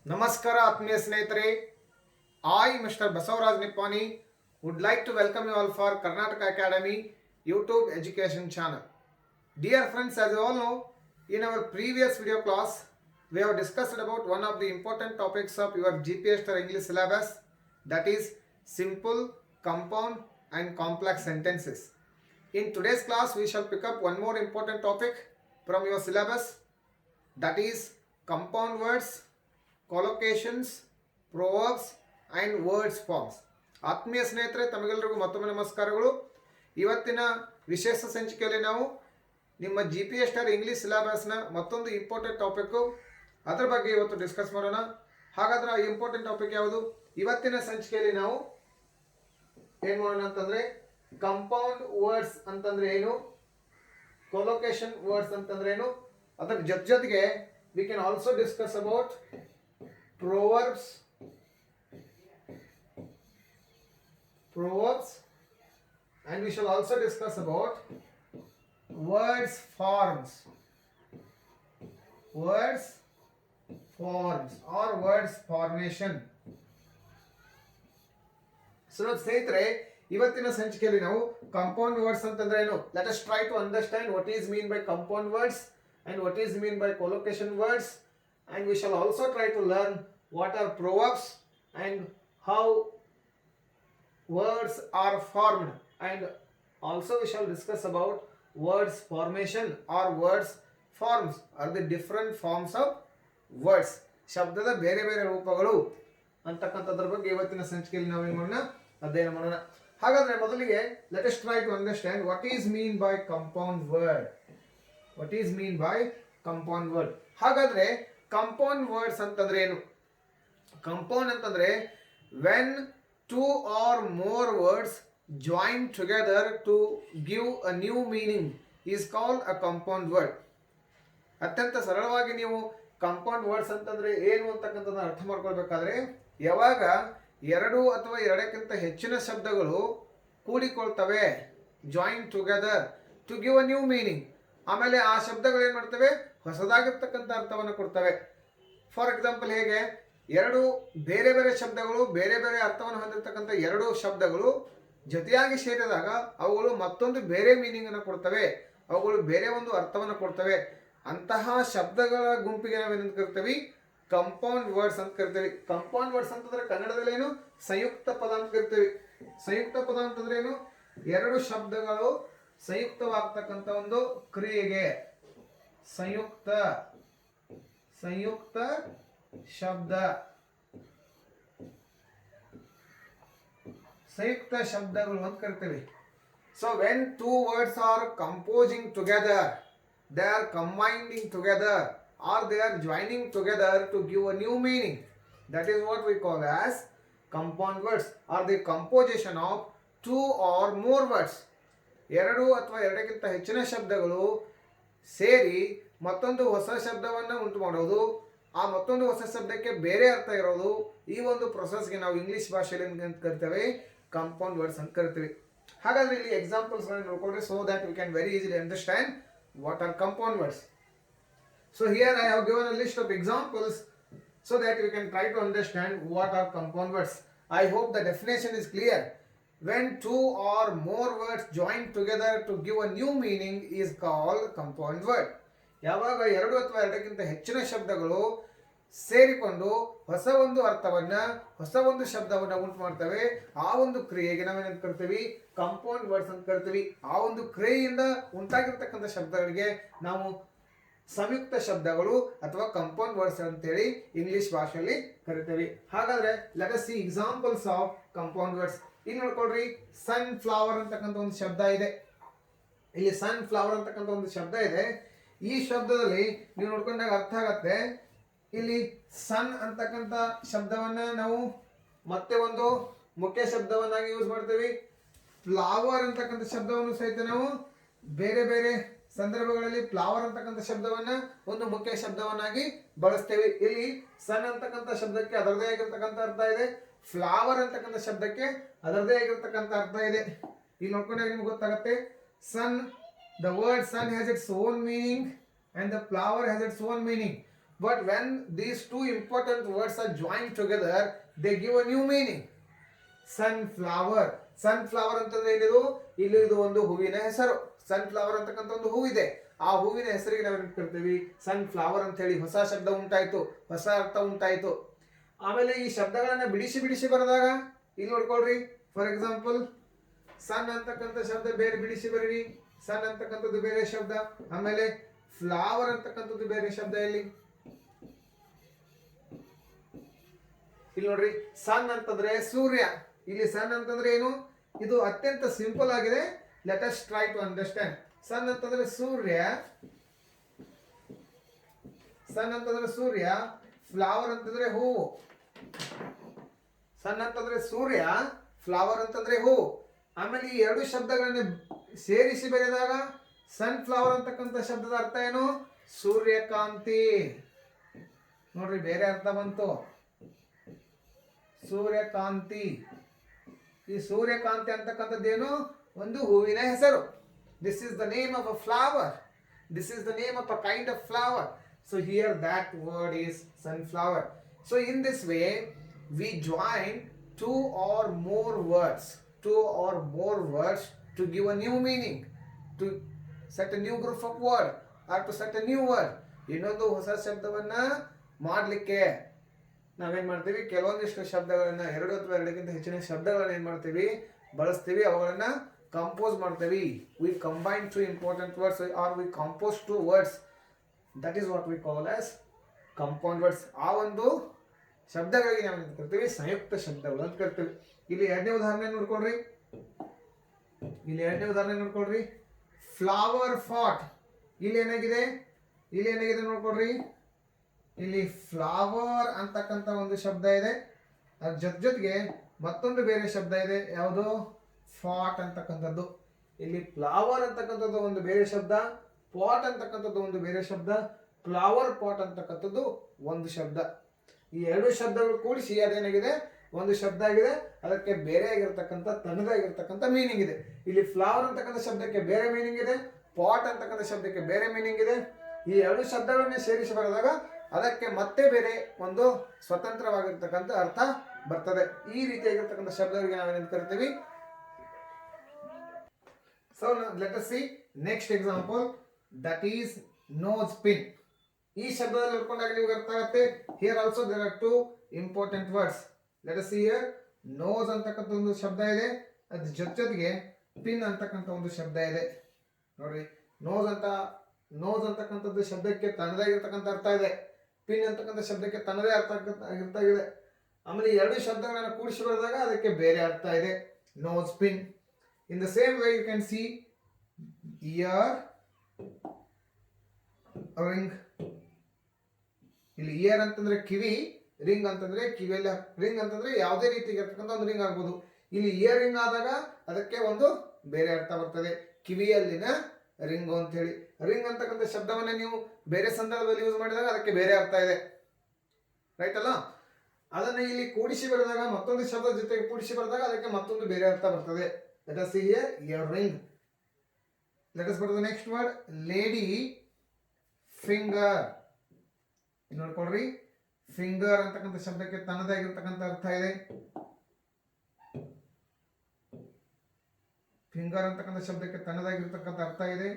ನಮಸ್ಕಾರ ಆತ್ಮೀಯ ಸ್ನೇಹಿತರೆ. I, Mr. Basavaraj Nippani, would like to welcome you all for Karnataka Academy YouTube education channel. Dear friends, as you all know, in our previous video class, we have discussed about one of the important topics of your GPS or English syllabus, that is simple, compound and complex sentences. In today's class, we shall pick up one more important topic from your syllabus, that is compound words, collocations, proverbs and words forms. ಆತ್ಮೀಯ ಸ್ನೇಹಿತರೆ, ತಮಗೆಲ್ಲರಿಗೂ ಮತ್ತೊಮ್ಮೆ ನಮಸ್ಕಾರಗಳು. ಇವತ್ತಿನ ವಿಶೇಷ ಸಂಚಿಕೆಯಲ್ಲಿ ನಾವು ನಿಮ್ಮ GPS ಇಂಗ್ಲಿಷ್ ಸಿಲೆಬಸ್ನ ಮತ್ತೊಂದು ಇಂಪಾರ್ಟೆಂಟ್ ಟಾಪಿಕ್ಕು, ಅದರ ಬಗ್ಗೆ ಇವತ್ತು ಡಿಸ್ಕಸ್ ಮಾಡೋಣ. ಹಾಗಾದ್ರೆ ಆ ಇಂಪಾರ್ಟೆಂಟ್ ಟಾಪಿಕ್ ಯಾವುದು? ಇವತ್ತಿನ ಸಂಚಿಕೆಯಲ್ಲಿ ನಾವು ಏನು ಮಾಡೋಣ ಅಂತಂದ್ರೆ, ಕಂಪೌಂಡ್ ವರ್ಡ್ಸ್ ಅಂತಂದ್ರೆ ಏನು, ಕೊಲೊಕೇಶನ್ ವರ್ಡ್ಸ್ ಅಂತಂದ್ರೆ ಏನು, ಅದರ ಜೊತೆಗೆ we can also discuss about proverbs and we shall also discuss about words forms or words formation. So ಸ್ನೇಹಿತರೆ, ಇವತ್ತಿನ ಸಂಚಿಕೆಯಲ್ಲಿ ನಾವು ಕಂಪೌಂಡ್ ವರ್ಡ್ಸ್ ಅಂತಂದ್ರೆ ಏನು, let us try to understand what is mean by compound words and what is mean by collocation words, and we shall also try to learn what are proverbs and how words are formed, and also we shall discuss about words formation or words forms are the different forms of words. ಶಬ್ದದ ಬೇರೆ ಬೇರೆ ರೂಪಗಳು ಅಂತಕ್ಕಂಥದ್ರ ಬಗ್ಗೆ ಇವತ್ತಿನ ಸಂಚಿಕೆಯಲ್ಲಿ ನಾವು ಏನು ಮಾಡೋಣ, ಅಧ್ಯಯನ ಮಾಡೋಣ. ಹಾಗಾದ್ರೆ ಮೊದಲಿಗೆ let us try to understand what is mean by compound word. What is mean by compound word? ಹಾಗಾದ್ರೆ compound words ಅಂತಂದ್ರೆ ಏನು? Compound ಅಂತಂದ್ರೆ when two or more words join together to give a new meaning is called a compound word. ಅತ್ಯಂತ ಸರಳವಾಗಿ ನೀವು compound words ಅಂತಂದ್ರೆ ಏನು ಅಂತಕ್ಕಂಥದ್ದನ್ನ ಅರ್ಥ ಮಾಡ್ಕೊಳ್ಬೇಕಾದ್ರೆ, ಯಾವಾಗ ಎರಡು ಅಥವಾ ಎರಡಕ್ಕಿಂತ ಹೆಚ್ಚಿನ ಶಬ್ದಗಳು ಕೂಡಿಕೊಳ್ತವೆ, join together to give a new meaning, ಆಮೇಲೆ ಆ ಶಬ್ದಗಳು ಏನು ಮಾಡ್ತವೆ, ಹೊಸದಾಗಿರ್ತಕ್ಕಂಥ ಅರ್ಥವನ್ನು ಕೊಡ್ತವೆ. ಫಾರ್ ಎಕ್ಸಾಂಪಲ್, ಹೇಗೆ ಎರಡು ಬೇರೆ ಬೇರೆ ಶಬ್ದಗಳು ಬೇರೆ ಬೇರೆ ಅರ್ಥವನ್ನು ಹೊಂದಿರತಕ್ಕಂಥ ಎರಡು ಶಬ್ದಗಳು ಜೊತೆಯಾಗಿ ಸೇರಿದಾಗ ಅವುಗಳು ಮತ್ತೊಂದು ಬೇರೆ ಮೀನಿಂಗ್ ಅನ್ನು ಕೊಡ್ತವೆ, ಅವುಗಳು ಬೇರೆ ಒಂದು ಅರ್ಥವನ್ನು ಕೊಡ್ತವೆ. ಅಂತಹ ಶಬ್ದಗಳ ಗುಂಪಿಗೆ ನಾವೇನು ಕರಿತೀವಿ, ಕಂಪೌಂಡ್ ವರ್ಡ್ಸ್ ಅಂತ ಕರಿತೀವಿ. ಕಂಪೌಂಡ್ ವರ್ಡ್ಸ್ ಅಂತಂದ್ರೆ ಕನ್ನಡದಲ್ಲಿ ಏನು, ಸಂಯುಕ್ತ ಪದ ಅಂತ ಕರಿತೀವಿ. ಸಂಯುಕ್ತ ಪದ ಅಂತಂದ್ರೆ ಏನು, ಎರಡು ಶಬ್ದಗಳು ಸಂಯುಕ್ತವಾಗ್ತಕ್ಕಂಥ ಒಂದು ಕ್ರಿಯೆಗೆ ಸಂಯುಕ್ತ ಶಬ್ದ, ಸಂಯುಕ್ತ ಶಬ್ದಗಳು ಅಂತ ಕರಿತೀವಿ. So when two words are composing together, they are combining together or they are joining together to give a new meaning, that is what we call as compound words, or the composition of two or more words. ಎರಡು ಅಥವಾ ಎರಡಕ್ಕಿಂತ ಹೆಚ್ಚಿನ ಶಬ್ದಗಳು ಸೇರಿ ಮತ್ತೊಂದು ಹೊಸ ಶಬ್ದವನ್ನು ಉಂಟು ಮಾಡೋದು, ಆ ಮತ್ತೊಂದು ಹೊಸ ಶಬ್ದಕ್ಕೆ ಬೇರೆ ಅರ್ಥ ಇರೋದು, ಈ ಒಂದು ಪ್ರೊಸೆಸ್ಗೆ ನಾವು ಇಂಗ್ಲಿಷ್ ಭಾಷೆಯಲ್ಲಿ ಅಂತ ಕರಿತೇವೆ, ಕಂಪೌಂಡ್ ವರ್ಡ್ಸ್ ಅಂತ ಕರಿತೀವಿ. ಹಾಗಾದ್ರೆ ಇಲ್ಲಿ ಎಕ್ಸಾಂಪಲ್ಸ್ ನೋಡ್ಕೊಂಡ್ರೆ, so that we can very easily understand what are compound words. So here I have given a list of examples so that you can try to understand what are compound words. I hope the definition is clear. When two or more words join together to give a new meaning is called compound word. ಯಾವಾಗ ಎರಡು ಅಥವಾ ಎರಡಕ್ಕಿಂತ ಹೆಚ್ಚಿನ ಶಬ್ದಗಳು ಸೇರಿಕೊಂಡು ಹೊಸ ಒಂದು ಅರ್ಥವನ್ನ, ಹೊಸ ಒಂದು ಶಬ್ದವನ್ನ ಉಂಟು ಮಾಡ್ತವೆ, ಆ ಒಂದು ಕ್ರಿಯೆಗೆ ನಾವೇನಂತ ಕರಿತೀವಿ, ಕಂಪೌಂಡ್ ವರ್ಡ್ಸ್ ಅಂತ ಕರಿತೀವಿ. ಆ ಒಂದು ಕ್ರಿಯೆಯಿಂದ ಉಂಟಾಗಿರ್ತಕ್ಕಂಥ ಶಬ್ದಗಳಿಗೆ ನಾವು ಸಂಯುಕ್ತ ಶಬ್ದಗಳು ಅಥವಾ ಕಂಪೌಂಡ್ ವರ್ಡ್ಸ್ ಅಂತೇಳಿ ಇಂಗ್ಲಿಷ್ ಭಾಷೆಯಲ್ಲಿ ಕರಿತೀವಿ. ಹಾಗಾದ್ರೆ let us see examples of compound words. ಇಲ್ಲಿ ನೋಡ್ಕೊಳ್ರಿ, ಸನ್ ಫ್ಲವರ್ ಅಂತಕ್ಕಂಥ ಒಂದು ಶಬ್ದ ಇದೆ. ಇಲ್ಲಿ ಸನ್ ಫ್ಲವರ್ ಅಂತಕ್ಕಂಥ ಒಂದು ಶಬ್ದ ಇದೆ. ಈ ಶಬ್ದದಲ್ಲಿ ನೀವು ನೋಡ್ಕೊಂಡಾಗ ಅರ್ಥ ಆಗತ್ತೆ, ಇಲ್ಲಿ ಸನ್ ಅಂತಕ್ಕಂಥ ಶಬ್ದವನ್ನ ನಾವು ಮತ್ತೆ ಒಂದು ಮುಖ್ಯ ಶಬ್ದವನ್ನಾಗಿ ಯೂಸ್ ಮಾಡ್ತೀವಿ. ಫ್ಲವರ್ ಅಂತಕ್ಕಂಥ ಶಬ್ದವನ್ನು ಸಹಿತ ನಾವು ಬೇರೆ ಬೇರೆ ಸಂದರ್ಭಗಳಲ್ಲಿ ಫ್ಲವರ್ ಅಂತಕ್ಕಂಥ ಶಬ್ದವನ್ನ ಒಂದು ಮುಖ್ಯ ಶಬ್ದವನ್ನಾಗಿ ಬಳಸ್ತೇವೆ. ಇಲ್ಲಿ ಸನ್ ಅಂತಕ್ಕಂಥ ಶಬ್ದಕ್ಕೆ ಅದರದೇ ಆಗಿರ್ತಕ್ಕಂಥ ಅರ್ಥ ಇದೆ, ಫ್ಲವರ್ ಅಂತಕ್ಕಂಥ ಶಬ್ದಕ್ಕೆ ಅದರದೇ ಆಗಿರ್ತಕ್ಕಂಥ ಅರ್ಥ ಇದೆ. ಇಲ್ಲಿ ನೋಡ್ಕೊಂಡಾಗ ನಿಮ್ಗೆ ಗೊತ್ತಾಗತ್ತೆ, ಸನ್, the word sun has its own meaning and the flower has its own meaning. But when these two important words are joined together, they give a new meaning. Sunflower. Sunflower ಅಂತಂದ್ರೆ ಏನಿದು? ಇಲ್ಲಿ ಇದು ಒಂದು ಹೂವಿನ ಹೆಸರು. ಸನ್ಫ್ಲವರ್ ಅಂತಕ್ಕಂಥ ಒಂದು ಹೂವಿದೆ. ಆ ಹೂವಿನ ಹೆಸರಿಗೆ ನಾವು ಏನು ಕರಿತೀವಿ? ಸನ್ಫ್ಲವರ್ ಅಂತ ಹೇಳಿ ಹೊಸ ಶಬ್ದ ಉಂಟಾಯ್ತು, ಹೊಸ ಅರ್ಥ ಉಂಟಾಯ್ತು. ಆಮೇಲೆ ಈ ಶಬ್ದಗಳನ್ನ ಬಿಡಿಸಿ ಬಿಡಿಸಿ ಬರೆದಾಗ ಇಲ್ಲಿ ನೋಡ್ಕೊಳ್ರಿ. ಫಾರ್ ಎಕ್ಸಾಂಪಲ್, ಸನ್ ಅಂತಕ್ಕಂಥ ಶಬ್ದ ಬೇರೆ, ಬಿಡಿಸಿ ಬರೀರಿ. ಸನ್ ಅಂತಕ್ಕಂಥದ್ದು ಬೇರೆ ಶಬ್ದ, ಆಮೇಲೆ ಫ್ಲವರ್ ಅಂತಕ್ಕಂಥದ್ದು ಬೇರೆ ಶಬ್ದ. ಇಲ್ಲಿ ನೋಡ್ರಿ, ಸನ್ ಅಂತಂದ್ರೆ ಸೂರ್ಯ. ಇಲ್ಲಿ ಸನ್ ಅಂತಂದ್ರೆ ಏನು? ಇದು ಅತ್ಯಂತ ಸಿಂಪಲ್ ಆಗಿದೆ. Let us try to understand. Sun ಅಂತಂದ್ರೆ ಸೂರ್ಯ, ಸನ್ ಅಂತಂದ್ರೆ ಸೂರ್ಯ, ಫ್ಲವರ್ ಅಂತಂದ್ರೆ ಹೂವು. ಸನ್ ಅಂತಂದ್ರೆ ಸೂರ್ಯ, ಫ್ಲವರ್ ಅಂತಂದ್ರೆ ಹೂವು. ಆಮೇಲೆ ಈ ಎರಡು ಶಬ್ದಗಳನ್ನ ಸೇರಿಸಿ ಬರೆದಾಗ ಸನ್ಫ್ಲವರ್ ಅಂತಕ್ಕಂಥ ಶಬ್ದದ ಅರ್ಥ ಏನು? ಸೂರ್ಯಕಾಂತಿ. ನೋಡ್ರಿ, ಬೇರೆ ಅರ್ಥ ಬಂತು. ಸೂರ್ಯಕಾಂತಿ. ಈ ಸೂರ್ಯಕಾಂತಿ ಅಂತಕ್ಕಂಥದ್ದೇನು? ಒಂದು ಹೂವಿನ ಹೆಸರು. This is the name of a flower. This is the name of a kind of flower. So here that word is sunflower. So in this way we join two or more words to give a new meaning, to set a new group of word or to set a new word. ಇನ್ನೊಂದು ಹೊಸ ಶಬ್ದವನ್ನ ಮಾಡಲಿಕ್ಕೆ ನಾವೇನ್ ಮಾಡ್ತೀವಿ? ಕೆಲವೊಂದಿಷ್ಟು ಶಬ್ದಗಳನ್ನ, ಎರಡು ಅಥವಾ ಎರಡಕ್ಕಿಂತ ಹೆಚ್ಚಿನ ಶಬ್ದಗಳನ್ನ ಏನ್ ಮಾಡ್ತೀವಿ? ಬಳಸ್ತೀವಿ. ಅವುಗಳನ್ನ ಕಂಪೋಸ್ ಮಾಡ್ತೀವಿ. we combine two important words or we compose two words. That is what we call as compound words. ಆ ಒಂದು ಶಬ್ದಗಳಿಗೆ ನಾವು ಏನು ಕರಿತೀವಿ? ಸಂಯುಕ್ತ ಶಬ್ದಗಳು ಅಂತ ಕರಿತೀವಿ. ಇಲ್ಲಿ ಎರಡನೇ ಉದಾಹರಣೆ ನೋಡ್ಕೊಳ್ರಿ. Flower pot. ಇಲ್ಲಿ ಏನಾಗಿದೆ ನೋಡ್ಕೊಳ್ರಿ. ಇಲ್ಲಿ ಫ್ಲವರ್ ಅಂತಕ್ಕಂಥ ಒಂದು ಶಬ್ದ ಇದೆ. ಅದ್ರ ಜೊತೆಗೆ ಮತ್ತೊಂದು ಬೇರೆ ಶಬ್ದ ಇದೆ. ಯಾವುದು? ಫಾಟ್ ಅಂತಕ್ಕಂಥದ್ದು. ಇಲ್ಲಿ ಫ್ಲವರ್ ಅಂತಕ್ಕಂಥದ್ದು ಒಂದು ಬೇರೆ ಶಬ್ದ, ಪಾಟ್ ಅಂತಕ್ಕಂಥದ್ದು ಒಂದು ಬೇರೆ ಶಬ್ದ, ಫ್ಲವರ್ ಪಾಟ್ ಅಂತಕ್ಕಂಥದ್ದು ಒಂದು ಶಬ್ದ. ಈ ಎರಡು ಶಬ್ದಗಳು ಕೂಡಿಸಿ ಅದೇನಾಗಿದೆ? ಒಂದು ಶಬ್ದ ಆಗಿದೆ. ಅದಕ್ಕೆ ಬೇರೆ ಆಗಿರ್ತಕ್ಕಂಥ, ತನ್ನದಾಗಿರ್ತಕ್ಕಂಥ ಮೀನಿಂಗ್ ಇದೆ. ಇಲ್ಲಿ ಫ್ಲವರ್ ಅಂತಕ್ಕಂಥ ಶಬ್ದಕ್ಕೆ ಬೇರೆ ಮೀನಿಂಗ್ ಇದೆ, ಪಾಟ್ ಅಂತಕ್ಕಂಥ ಶಬ್ದಕ್ಕೆ ಬೇರೆ ಮೀನಿಂಗ್ ಇದೆ. ಈ ಎರಡು ಶಬ್ದಗಳನ್ನೇ ಸೇರಿಸಿ ಬರೆದಾಗ ಅದಕ್ಕೆ ಮತ್ತೆ ಬೇರೆ ಒಂದು ಸ್ವತಂತ್ರವಾಗಿರ್ತಕ್ಕಂಥ ಅರ್ಥ ಬರ್ತದೆ. ಈ ರೀತಿಯಾಗಿರ್ತಕ್ಕಂಥ ಶಬ್ದಗಳಿಗೆ ನಾವೇನು ಕರಿತೀವಿ? So now let us see next example, that is nose pin. ಈ ಶಬ್ದದಲ್ಲಿ ನೋಡ್ಕೊಂಡಾಗ ನಿಮಗೆ ಅರ್ಥ ಆಗುತ್ತೆ. Here also there are two important words. Let us see here. nose ಅಂತಕ್ಕಂಥ ಒಂದು ಶಬ್ದ ಇದೆ. ಅದ್ರ ಜೊತೆಗೆ ಪಿನ್ ಅಂತಕ್ಕಂಥ ಒಂದು ಶಬ್ದ ಇದೆ. ನೋಡ್ರಿ, ನೋಸ್ ಅಂತಕ್ಕಂಥದ್ದು ಶಬ್ದಕ್ಕೆ ತನ್ನದಾಗಿರ್ತಕ್ಕಂಥ ಅರ್ಥ ಇದೆ. ಪಿನ್ ಅಂತಕ್ಕಂಥ ಶಬ್ದಕ್ಕೆ ತನ್ನದೇ ಅರ್ಥ ಇದೆ. ಆಮೇಲೆ ಎರಡು ಶಬ್ದಗಳನ್ನ ಕೂಡಿಸಿ ಬರೆದಾಗ ಅದಕ್ಕೆ ಬೇರೆ ಅರ್ಥ ಇದೆ. Nose pin. In the same way you can see ear ring. ಇಲ್ಲಿ ಇಯರ್ ಅಂತಂದ್ರೆ ಕಿವಿ, ರಿಂಗ್ ಅಂತಂದ್ರೆ ಕಿವಿಯಲ್ಲಿ, ರಿಂಗ್ ಅಂತಂದ್ರೆ ಯಾವುದೇ ರೀತಿಯಾಗಿರ್ತಕ್ಕಂಥ ಒಂದು ರಿಂಗ್ ಆಗ್ಬೋದು. ಇಲ್ಲಿ ಇಯರ್ ರಿಂಗ್ ಆದಾಗ ಅದಕ್ಕೆ ಒಂದು ಬೇರೆ ಅರ್ಥ ಬರ್ತದೆ, ಕಿವಿಯಲ್ಲಿನ ರಿಂಗು ಅಂತ ಹೇಳಿ. ರಿಂಗ್ ಅಂತಕ್ಕಂಥ ಶಬ್ದವನ್ನ ನೀವು ಬೇರೆ ಸಂದರ್ಭದಲ್ಲಿ ಯೂಸ್ ಮಾಡಿದಾಗ ಅದಕ್ಕೆ ಬೇರೆ ಅರ್ಥ ಇದೆ, ರೈಟ್ ಅಲ್ಲ? ಅದನ್ನ ಇಲ್ಲಿ ಕೂಡಿಸಿ ಬರೆದಾಗ, ಮತ್ತೊಂದು ಶಬ್ದ ಜೊತೆಗೆ ಕೂಡಿಸಿ ಬರೆದಾಗ ಅದಕ್ಕೆ ಮತ್ತೊಂದು ಬೇರೆ ಅರ್ಥ ಬರ್ತದೆ. Let us see here, earring. Let us go to the next word, lady finger. ನೋಡ್ಕೊಳ್ರಿ, ಫಿಂಗರ್ ಅಂತಕ್ಕಂಥ ಶಬ್ದಕ್ಕೆ ತನ್ನದಾಗಿರ್ತಕ್ಕಂಥ ಅರ್ಥ ಇದೆ. ಫಿಂಗರ್ ಅಂತಕ್ಕಂಥ ಶಬ್ದಕ್ಕೆ ತನ್ನದಾಗಿರ್ತಕ್ಕಂಥ ಅರ್ಥ ಇದೆ.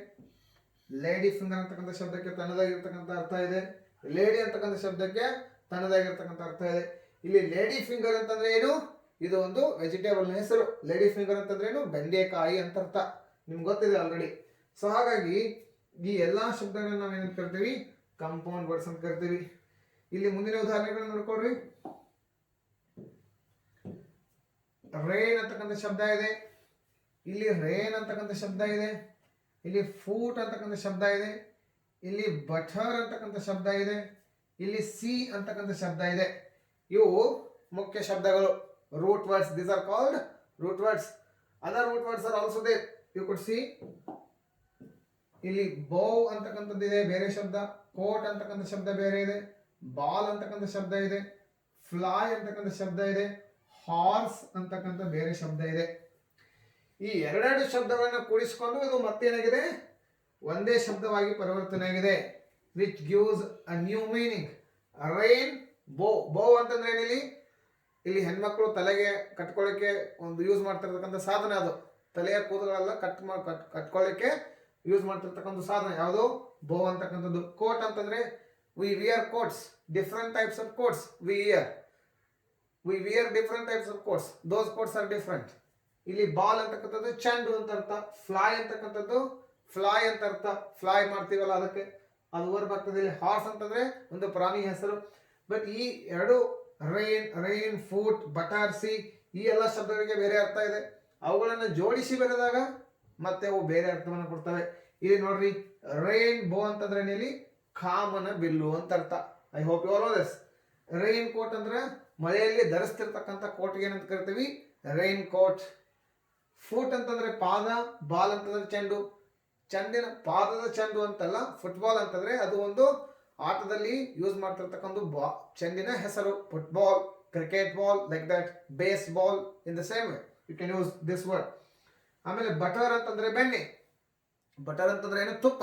ಲೇಡಿ ಫಿಂಗರ್ ಅಂತಕ್ಕಂಥ ಶಬ್ದಕ್ಕೆ ತನ್ನದಾಗಿರ್ತಕ್ಕಂಥ ಅರ್ಥ ಇದೆ. ಲೇಡಿ ಅಂತಕ್ಕಂಥ ಶಬ್ದಕ್ಕೆ ತನ್ನದಾಗಿರ್ತಕ್ಕಂಥ ಅರ್ಥ ಇದೆ. ಇಲ್ಲಿ ಲೇಡಿ ಫಿಂಗರ್ ಅಂತಂದ್ರೆ ಏನು? ಇದು ಒಂದು ವೆಜಿಟೇಬಲ್ ಹೆಸರು. ಲೇಡಿ ಫಿಂಗರ್ ಅಂತಂದ್ರೆ ಏನು? ಬೆಂಡೆಕಾಯಿ ಅಂತ ಅರ್ಥ. ನಿಮ್ಗೆ ಗೊತ್ತಿದೆ ಆಲ್ರೆಡಿ. ಸೊ ಹಾಗಾಗಿ ಈ ಎಲ್ಲಾ ಶಬ್ದಗಳನ್ನ ನಾವೇನು ಕರಿತೀವಿ? ಕಂಪೌಂಡ್ ವರ್ಡ್ಸ್ ಅಂತ ಕರಿತೀವಿ. ಇಲ್ಲಿ ಮುಂದಿನ ಉದಾಹರಣೆಗಳನ್ನ ನೋಡ್ಕೊಳ್ರಿ. ರೇನ್ ಅಂತಕ್ಕಂಥ ಶಬ್ದ ಇದೆ. ಇಲ್ಲಿ ರೇನ್ ಅಂತಕ್ಕಂಥ ಶಬ್ದ ಇದೆ. ಇಲ್ಲಿ ಫೂಟ್ ಅಂತಕ್ಕಂಥ ಶಬ್ದ ಇದೆ. ಇಲ್ಲಿ ಬಟರ್ ಅಂತಕ್ಕಂಥ ಶಬ್ದ ಇದೆ. ಇಲ್ಲಿ ಸಿ ಅಂತಕ್ಕಂಥ ಶಬ್ದ ಇದೆ. ಇವು ಮುಖ್ಯ ಶಬ್ದಗಳು, root words. These are called root words. Other root words are also there. You could see. ಇಲ್ಲಿ bow ಅಂತಕ್ಕಂಥದ್ದು ಇದೆ, ಬೇರೆ ಶಬ್ದ. ಕೋಟ್ ಅಂತಕ್ಕಂಥ ಶಬ್ದ ಬೇರೆ ಇದೆ. ಬಾಲ್ ಅಂತಕ್ಕಂಥ ಶಬ್ದ ಇದೆ. ಫ್ಲೈ ಅಂತಕ್ಕಂಥ ಶಬ್ದ ಇದೆ. ಹಾರ್ಸ್ ಅಂತಕ್ಕಂಥ ಬೇರೆ ಶಬ್ದ ಇದೆ. ಈ ಎರಡೆರಡು ಶಬ್ದಗಳನ್ನು ಕೂಡಿಸಿಕೊಂಡು ಇದು ಮತ್ತೇನಾಗಿದೆ? ಒಂದೇ ಶಬ್ದವಾಗಿ ಪರಿವರ್ತನೆ ಆಗಿದೆ. Which gives a new meaning. Rain ಬೋ. ಬೋ ಅಂತಂದ್ರೆ ಏನಿಲ್ಲಿ, ಇಲ್ಲಿ ಹೆಣ್ಮಕ್ಳು ತಲೆಗೆ ಕಟ್ಕೊಳ್ಳಿಕ್ಕೆ ಒಂದು ಯೂಸ್ ಮಾಡ್ತಿರ್ತಕ್ಕಂಥ ಸಾಧನ ಅದು. ತಲೆಯ ಕೂದಲೆಲ್ಲ ಕಟ್ಕೊಳ್ಳಿಕ್ಕೆ ಯೂಸ್ ಮಾಡ್ತಿರ್ತಕ್ಕಂಥ ಸಾಧನ ಯಾವುದು? ಬೋ ಅಂತಕ್ಕಂಥದ್ದು. ಕೋಟ್ ಅಂತಂದ್ರೆ we wear coats, different types of coats we wear different types of coats, those coats are different. ಇಲ್ಲಿ ಬಾಲ್ ಅಂತಕ್ಕಂಥದ್ದು ಚೆಂಡು ಅಂತ ಅರ್ಥ. ಫ್ಲೈ ಅಂತಕ್ಕಂಥದ್ದು ಫ್ಲೈ ಅಂತ ಅರ್ಥ. ಫ್ಲೈ ಮಾಡ್ತೀವಲ್ಲ ಅದಕ್ಕೆ ಅದು ವರ್ಬ್ ಆಗ್ತದೆ. ಇಲ್ಲಿ ಹಾರ್ಸ್ ಅಂತಂದ್ರೆ ಒಂದು ಪ್ರಾಣಿ ಹೆಸರು. ಬಟ್ ಈ ಎರಡು ರೈನ್, ಫುಟ್, ಬಟರ್, ಸಿ ಈ ಎಲ್ಲ ಶಬ್ದಗಳಿಗೆ ಬೇರೆ ಅರ್ಥ ಇದೆ. ಅವುಗಳನ್ನು ಜೋಡಿಸಿ ಬರೆದಾಗ ಮತ್ತೆ ಅವು ಬೇರೆ ಅರ್ಥವನ್ನು ಕೊಡ್ತವೆ. ಇಲ್ಲಿ ನೋಡ್ರಿ, ರೈನ್ ಬೋ ಅಂತಂದ್ರೆ ಇಲ್ಲಿ ಕಾಮನ ಬಿಲ್ಲು ಅಂತ ಅರ್ಥ. I hope you all know this. Rain coat ಅಂದ್ರೆ ಮಳೆಯಲ್ಲಿ ಧರಿಸ್ತಿರ್ತಕ್ಕಂಥ ಕೋಟ್ಗೆ ಏನಂತ ಕರಿತೀವಿ? Rain coat. ಫುಟ್ ಅಂತಂದ್ರೆ ಪಾದ, ಬಾಲ್ ಅಂತಂದ್ರೆ ಚೆಂಡು. ಚೆಂಡಿನ ಪಾದದ ಚೆಂಡು ಅಂತಲ್ಲ, ಫುಟ್ಬಾಲ್ ಅಂತಂದ್ರೆ ಅದು ಒಂದು ಆಟದಲ್ಲಿ ಯೂಸ್ ಮಾಡ್ತಿರ್ತಕ್ಕಂಥ ಚೆಂಡಿನ ಹೆಸರು. Football, cricket ball, like that, base ball, in the same way you can use this word. ಆಮೇಲೆ ಬಟರ್ ಅಂತಂದ್ರೆ ಬೆಣ್ಣೆ. ಬಟರ್ ಅಂತಂದ್ರೆ ಏನು? ತುಪ್ಪ.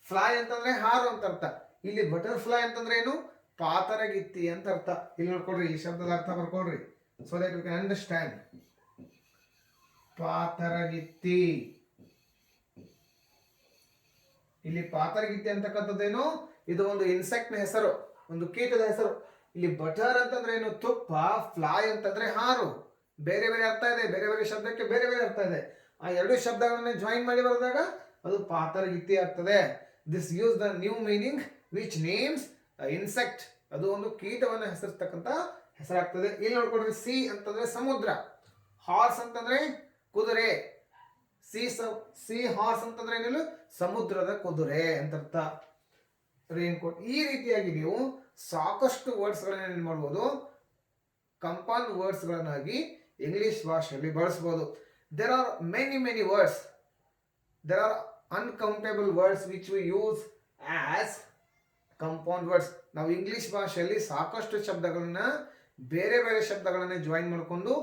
ಫ್ಲೈ ಅಂತಂದ್ರೆ ಹಾರು ಅಂತ ಅರ್ಥ. ಇಲ್ಲಿ ಬಟರ್ ಫ್ಲೈ ಅಂತಂದ್ರೆ ಏನು? ಪಾತರಗಿತ್ತಿ ಅಂತ ಅರ್ಥ. ಇಲ್ಲಿ ನೋಡ್ಕೊಡ್ರಿ, ಈ ಶಬ್ದದ ಅರ್ಥ ಬರ್ಕೊಡ್ರಿ, so that you can understand. ಪಾತರಗಿತ್ತಿ. ಇಲ್ಲಿ ಪಾತರಗಿತ್ತಿ ಅಂತಕ್ಕಂಥದ್ದೇನು? ಇದು ಒಂದು ಇನ್ಸೆಕ್ಟ್ ನ ಹೆಸರು, ಒಂದು ಕೀಟದ ಹೆಸರು. ಇಲ್ಲಿ ಬಟರ್ ಅಂತಂದ್ರೆ ಏನು? ತುಪ್ಪ. ಫ್ಲೈ ಅಂತಂದ್ರೆ ಹಾರು. ಬೇರೆ ಬೇರೆ ಅರ್ಥ ಇದೆ, ಬೇರೆ ಬೇರೆ ಶಬ್ದಕ್ಕೆ ಬೇರೆ ಬೇರೆ ಅರ್ಥ ಇದೆ. ಆ ಎರಡು ಶಬ್ದಗಳನ್ನ ಜಾಯಿನ್ ಮಾಡಿ ಬರೆದಾಗ ಅದು ಪಾತರಗಿತ್ತಿ ಆಗ್ತದೆ. This use the new meaning which names insect. ಅದು ಒಂದು ಕೀಟವನ್ನು ಹೆಸರಿಸ್ತಕ್ಕಂಥ ಹೆಸರಾಗ್ತದೆ. ಇಲ್ಲಿ ನೋಡ್ಕೊಡ್ರಿ, ಸಿ ಅಂತಂದ್ರೆ ಸಮುದ್ರ. ಹಾರ್ಸ್ ಅಂತಂದ್ರೆ ಕುದುರೆ. ಸಿ ಹಾರ್ಸ್ ಅಂತಂದ್ರೆ ಏನಿಲ್ಲ, ಸಮುದ್ರದ ಕುದುರೆ ಅಂತ ಅರ್ಥ. Rain coat. ಈ ರೀತಿಯಾಗಿ ನೀವು ಸಾಕಷ್ಟು ವರ್ಡ್ಸ್ ಗಳನ್ನ ಏನ್ ಮಾಡ್ಬೋದು? ಕಂಪೌಂಡ್ ವರ್ಡ್ಸ್ ಗಳನ್ನಾಗಿ ಇಂಗ್ಲಿಷ್ ಭಾಷೆಯಲ್ಲಿ ಬಳಸಬಹುದು. There are many words. There are uncountable words which we use as compound words. ನಾವು ಇಂಗ್ಲಿಷ್ ಭಾಷೆಯಲ್ಲಿ ಸಾಕಷ್ಟು ಶಬ್ದಗಳನ್ನ, ಬೇರೆ ಬೇರೆ ಶಬ್ದಗಳನ್ನ ಜಾಯಿನ್ ಮಾಡಿಕೊಂಡು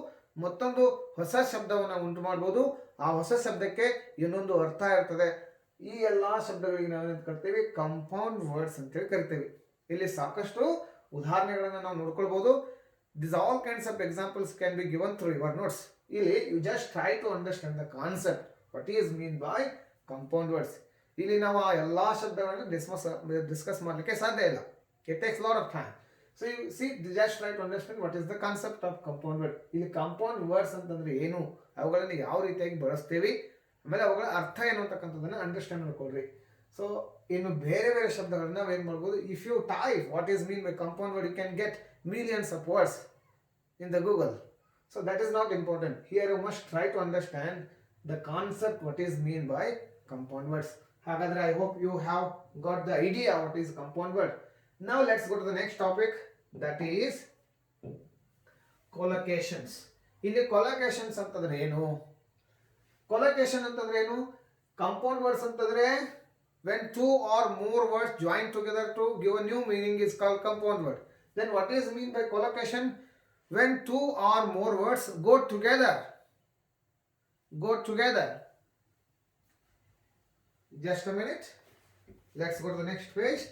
ಮತ್ತೊಂದು ಹೊಸ ಶಬ್ದವನ್ನು ಉಂಟು ಮಾಡಬಹುದು. ಆ ಹೊಸ ಶಬ್ದಕ್ಕೆ ಇನ್ನೊಂದು ಅರ್ಥ ಇರ್ತದೆ. ಈ ಎಲ್ಲಾ ಶಬ್ದಗಳಿಗೆ ನಾವು ಕರಿತೀವಿ ಕಂಪೌಂಡ್ ವರ್ಡ್ಸ್ ಅಂತೇಳಿ ಕರಿತೀವಿ. ಇಲ್ಲಿ ಸಾಕಷ್ಟು ಉದಾಹರಣೆಗಳನ್ನ ನಾವು ನೋಡ್ಕೊಳ್ಬಹುದು. These all kinds of examples can be given through your notes. ಇಲ್ಲಿ you just try to understand the concept. What is mean by compound words. ಇಲ್ಲಿ ನಾವು ಆ ಎಲ್ಲಾ ಶಬ್ದಗಳನ್ನು ಡಿಸ್ಕಸ್ ಮಾಡಲಿಕ್ಕೆ ಸಾಧ್ಯ ಇಲ್ಲ. It takes a lot of time. So you see, just try to understand what is the concept of compound word. ಇಲ್ಲಿ compound words ಅಂತಂದ್ರೆ ಏನು, ಅವುಗಳನ್ನು ಯಾವ ರೀತಿಯಾಗಿ ಬಳಸ್ತೀವಿ, ಆಮೇಲೆ ಅವುಗಳ ಅರ್ಥ ಏನು ಅಂತಕ್ಕಂಥದ್ದನ್ನ ಅಂಡರ್ಸ್ಟ್ಯಾಂಡ್ ಮಾಡ್ಕೊಳ್ರಿ. ಸೊ ಇನ್ನು ಬೇರೆ ಬೇರೆ ಶಬ್ದಗಳನ್ನ ನಾವು ಏನು ಮಾಡ್ಬೋದು? If you type what is mean by compound word, you can get millions of words in the Google. So that is not important. Here you must try to understand the concept what is mean by compound words. Hagadra, I hope you have got the idea what is compound word. Now let's go to the next topic, that is collocations. ಇಲ್ಲಿ collocations ಅಂತಂದ್ರೆ ಏನು? Collocation ಅಂತಂದ್ರೆ ಏನು? Compound words ಅಂತಂದ್ರೆ when two or more words join together to give a new meaning is called compound word. Then what is mean by collocation? When two or more words go together. Just a minute. Let's go to the next page.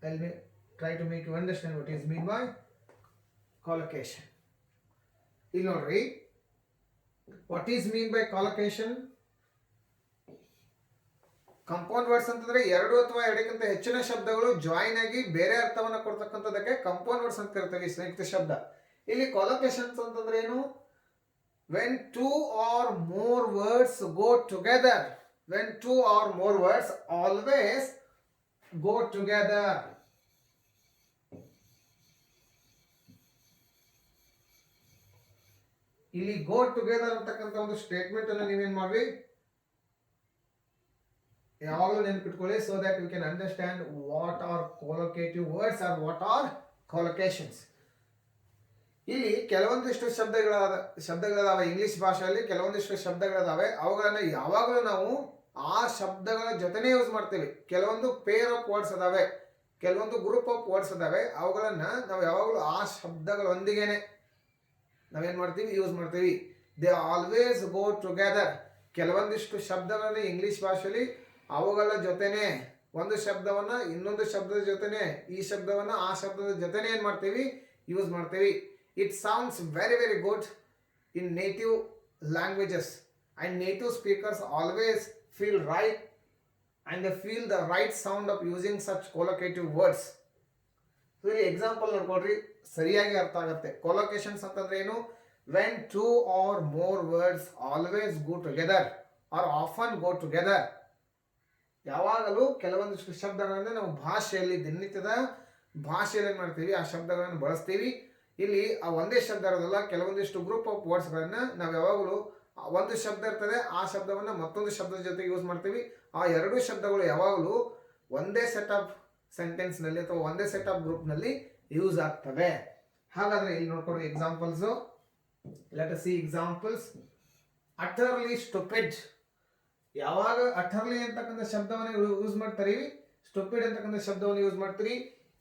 I'll try to make you understand what is mean by collocation. You know, right? What is mean by collocation? Compound words ಅಂತಂದ್ರೆ ಎರಡು ಅಥವಾ ಎರಡಕ್ಕಿಂತ ಹೆಚ್ಚಿನ ಶಬ್ದಗಳು join ಆಗಿ ಬೇರೆ ಅರ್ಥವನ್ನ ಕೊಡ್ತಕ್ಕಂಥದಕ್ಕೆ compound words ಅಂತ ಕರಿತೀವಿ, ಸಂಯುಕ್ತ ಶಬ್ದ. ಇಲ್ಲಿ ಕೊಲೊಕೇಶನ್ಸ್ ಅಂತಂದ್ರೆ ಏನು? When two or more words go together. When two or more words always go together. ಇಲ್ಲಿ ಗೋ ಟುಗೆದರ್ ಅಂತಕ್ಕಂಥ ಒಂದು ಸ್ಟೇಟ್ಮೆಂಟ್ ಅನ್ನು ನೀವೇನ್ ಮಾಡ್ರಿ, ಯಾವಾಗಲೂ ನೆನಪಿಟ್ಕೊಳ್ಳಿ, so that you can understand what are collocative words or what are collocations. ಇಲ್ಲಿ ಕೆಲವೊಂದಿಷ್ಟು ಶಬ್ದಗಳಿದಾವೆ ಇಂಗ್ಲಿಷ್ ಭಾಷೆಯಲ್ಲಿ, ಕೆಲವೊಂದಿಷ್ಟು ಶಬ್ದಗಳಿದಾವೆ. ಅವುಗಳನ್ನ ಯಾವಾಗಲೂ ನಾವು ಆ ಶಬ್ದಗಳ ಜೊತೆನೇ ಯೂಸ್ ಮಾಡ್ತೀವಿ. ಕೆಲವೊಂದು ಪೇರ್ ಆಫ್ ವರ್ಡ್ಸ್ ಅದಾವೆ, ಕೆಲವೊಂದು ಗ್ರೂಪ್ ಆಫ್ ವರ್ಡ್ಸ್ ಅದಾವೆ. ಅವುಗಳನ್ನ ನಾವು ಯಾವಾಗಲೂ ಆ ಶಬ್ದಗಳೊಂದಿಗೆನೆ ನಾವೇನ್ ಮಾಡ್ತೀವಿ, ಯೂಸ್ ಮಾಡ್ತೀವಿ. They always go together. ಕೆಲವೊಂದಿಷ್ಟು ಶಬ್ದಗಳನ್ನ ಇಂಗ್ಲಿಷ್ ಭಾಷೆಯಲ್ಲಿ ಅವುಗಳ ಜೊತೆನೆ ಒಂದು ಶಬ್ದವನ್ನ ಇನ್ನೊಂದು ಶಬ್ದದ ಜೊತೆನೆ, ಈ ಶಬ್ದವನ್ನ ಆ ಶಬ್ದದ ಜೊತೆನೆ ಏನ್ ಮಾಡ್ತೀವಿ, ಯೂಸ್ ಮಾಡ್ತೀವಿ. It sounds very very good in native languages and native speakers always feel right and they feel the right sound of using such collocative words. ಸೊ ಇಲ್ಲಿ ಎಕ್ಸಾಂಪಲ್ ನೋಡ್ಕೊಡ್ರಿ, ಸರಿಯಾಗಿ ಅರ್ಥ ಆಗುತ್ತೆ. ಕೊಲೊಕೇಶನ್ಸ್ ಅಂತಂದ್ರೆ ಏನು? When two or more words always go together or often go together. ಯಾವಾಗಲೂ ಕೆಲವೊಂದಿಷ್ಟು ಶಬ್ದಗಳನ್ನ ನಾವು ಭಾಷೆಯಲ್ಲಿ, ದಿನನಿತ್ಯದ ಭಾಷೆಯಲ್ಲಿ ಏನು ಮಾಡ್ತೀವಿ, ಆ ಶಬ್ದಗಳನ್ನು ಬಳಸ್ತೀವಿ. ಇಲ್ಲಿ ಆ ಒಂದೇ ಶಬ್ದ ಇರೋದಿಲ್ಲ, ಕೆಲವೊಂದಿಷ್ಟು ಗ್ರೂಪ್ ಆಫ್ ವರ್ಡ್ಸ್ಗಳನ್ನ ನಾವು ಯಾವಾಗಲೂ ಒಂದು ಶಬ್ದ ಇರ್ತದೆ, ಆ ಶಬ್ದವನ್ನು ಮತ್ತೊಂದು ಶಬ್ದದ ಜೊತೆ ಯೂಸ್ ಮಾಡ್ತೀವಿ. ಆ ಎರಡು ಶಬ್ದಗಳು ಯಾವಾಗಲೂ ಒಂದೇ ಸೆಟ್ ಆಫ್ ಸೆಂಟೆನ್ಸ್ನಲ್ಲಿ ಅಥವಾ ಒಂದೇ ಸೆಟ್ ಆಫ್ ಗ್ರೂಪ್ನಲ್ಲಿ ಯೂಸ್ ಆಗ್ತವೆ. ಹಾಗಾದ್ರೆ ಇಲ್ಲಿ ನೋಡ್ಕೊಳ್ಳಿ examples. Let us see examples. Utterly stupid. ಯಾವಾಗ ಅಟರ್ಲಿ ಅಂತಕ್ಕಂಥ ಶಬ್ದವನ್ನು ಯೂಸ್ ಮಾಡ್ತೀರಿ, ಸ್ಟುಪಿಡ್ ಅಂತಕ್ಕಂಥ ಶಬ್ದವನ್ನು ಯೂಸ್ ಮಾಡ್ತೀರಿ,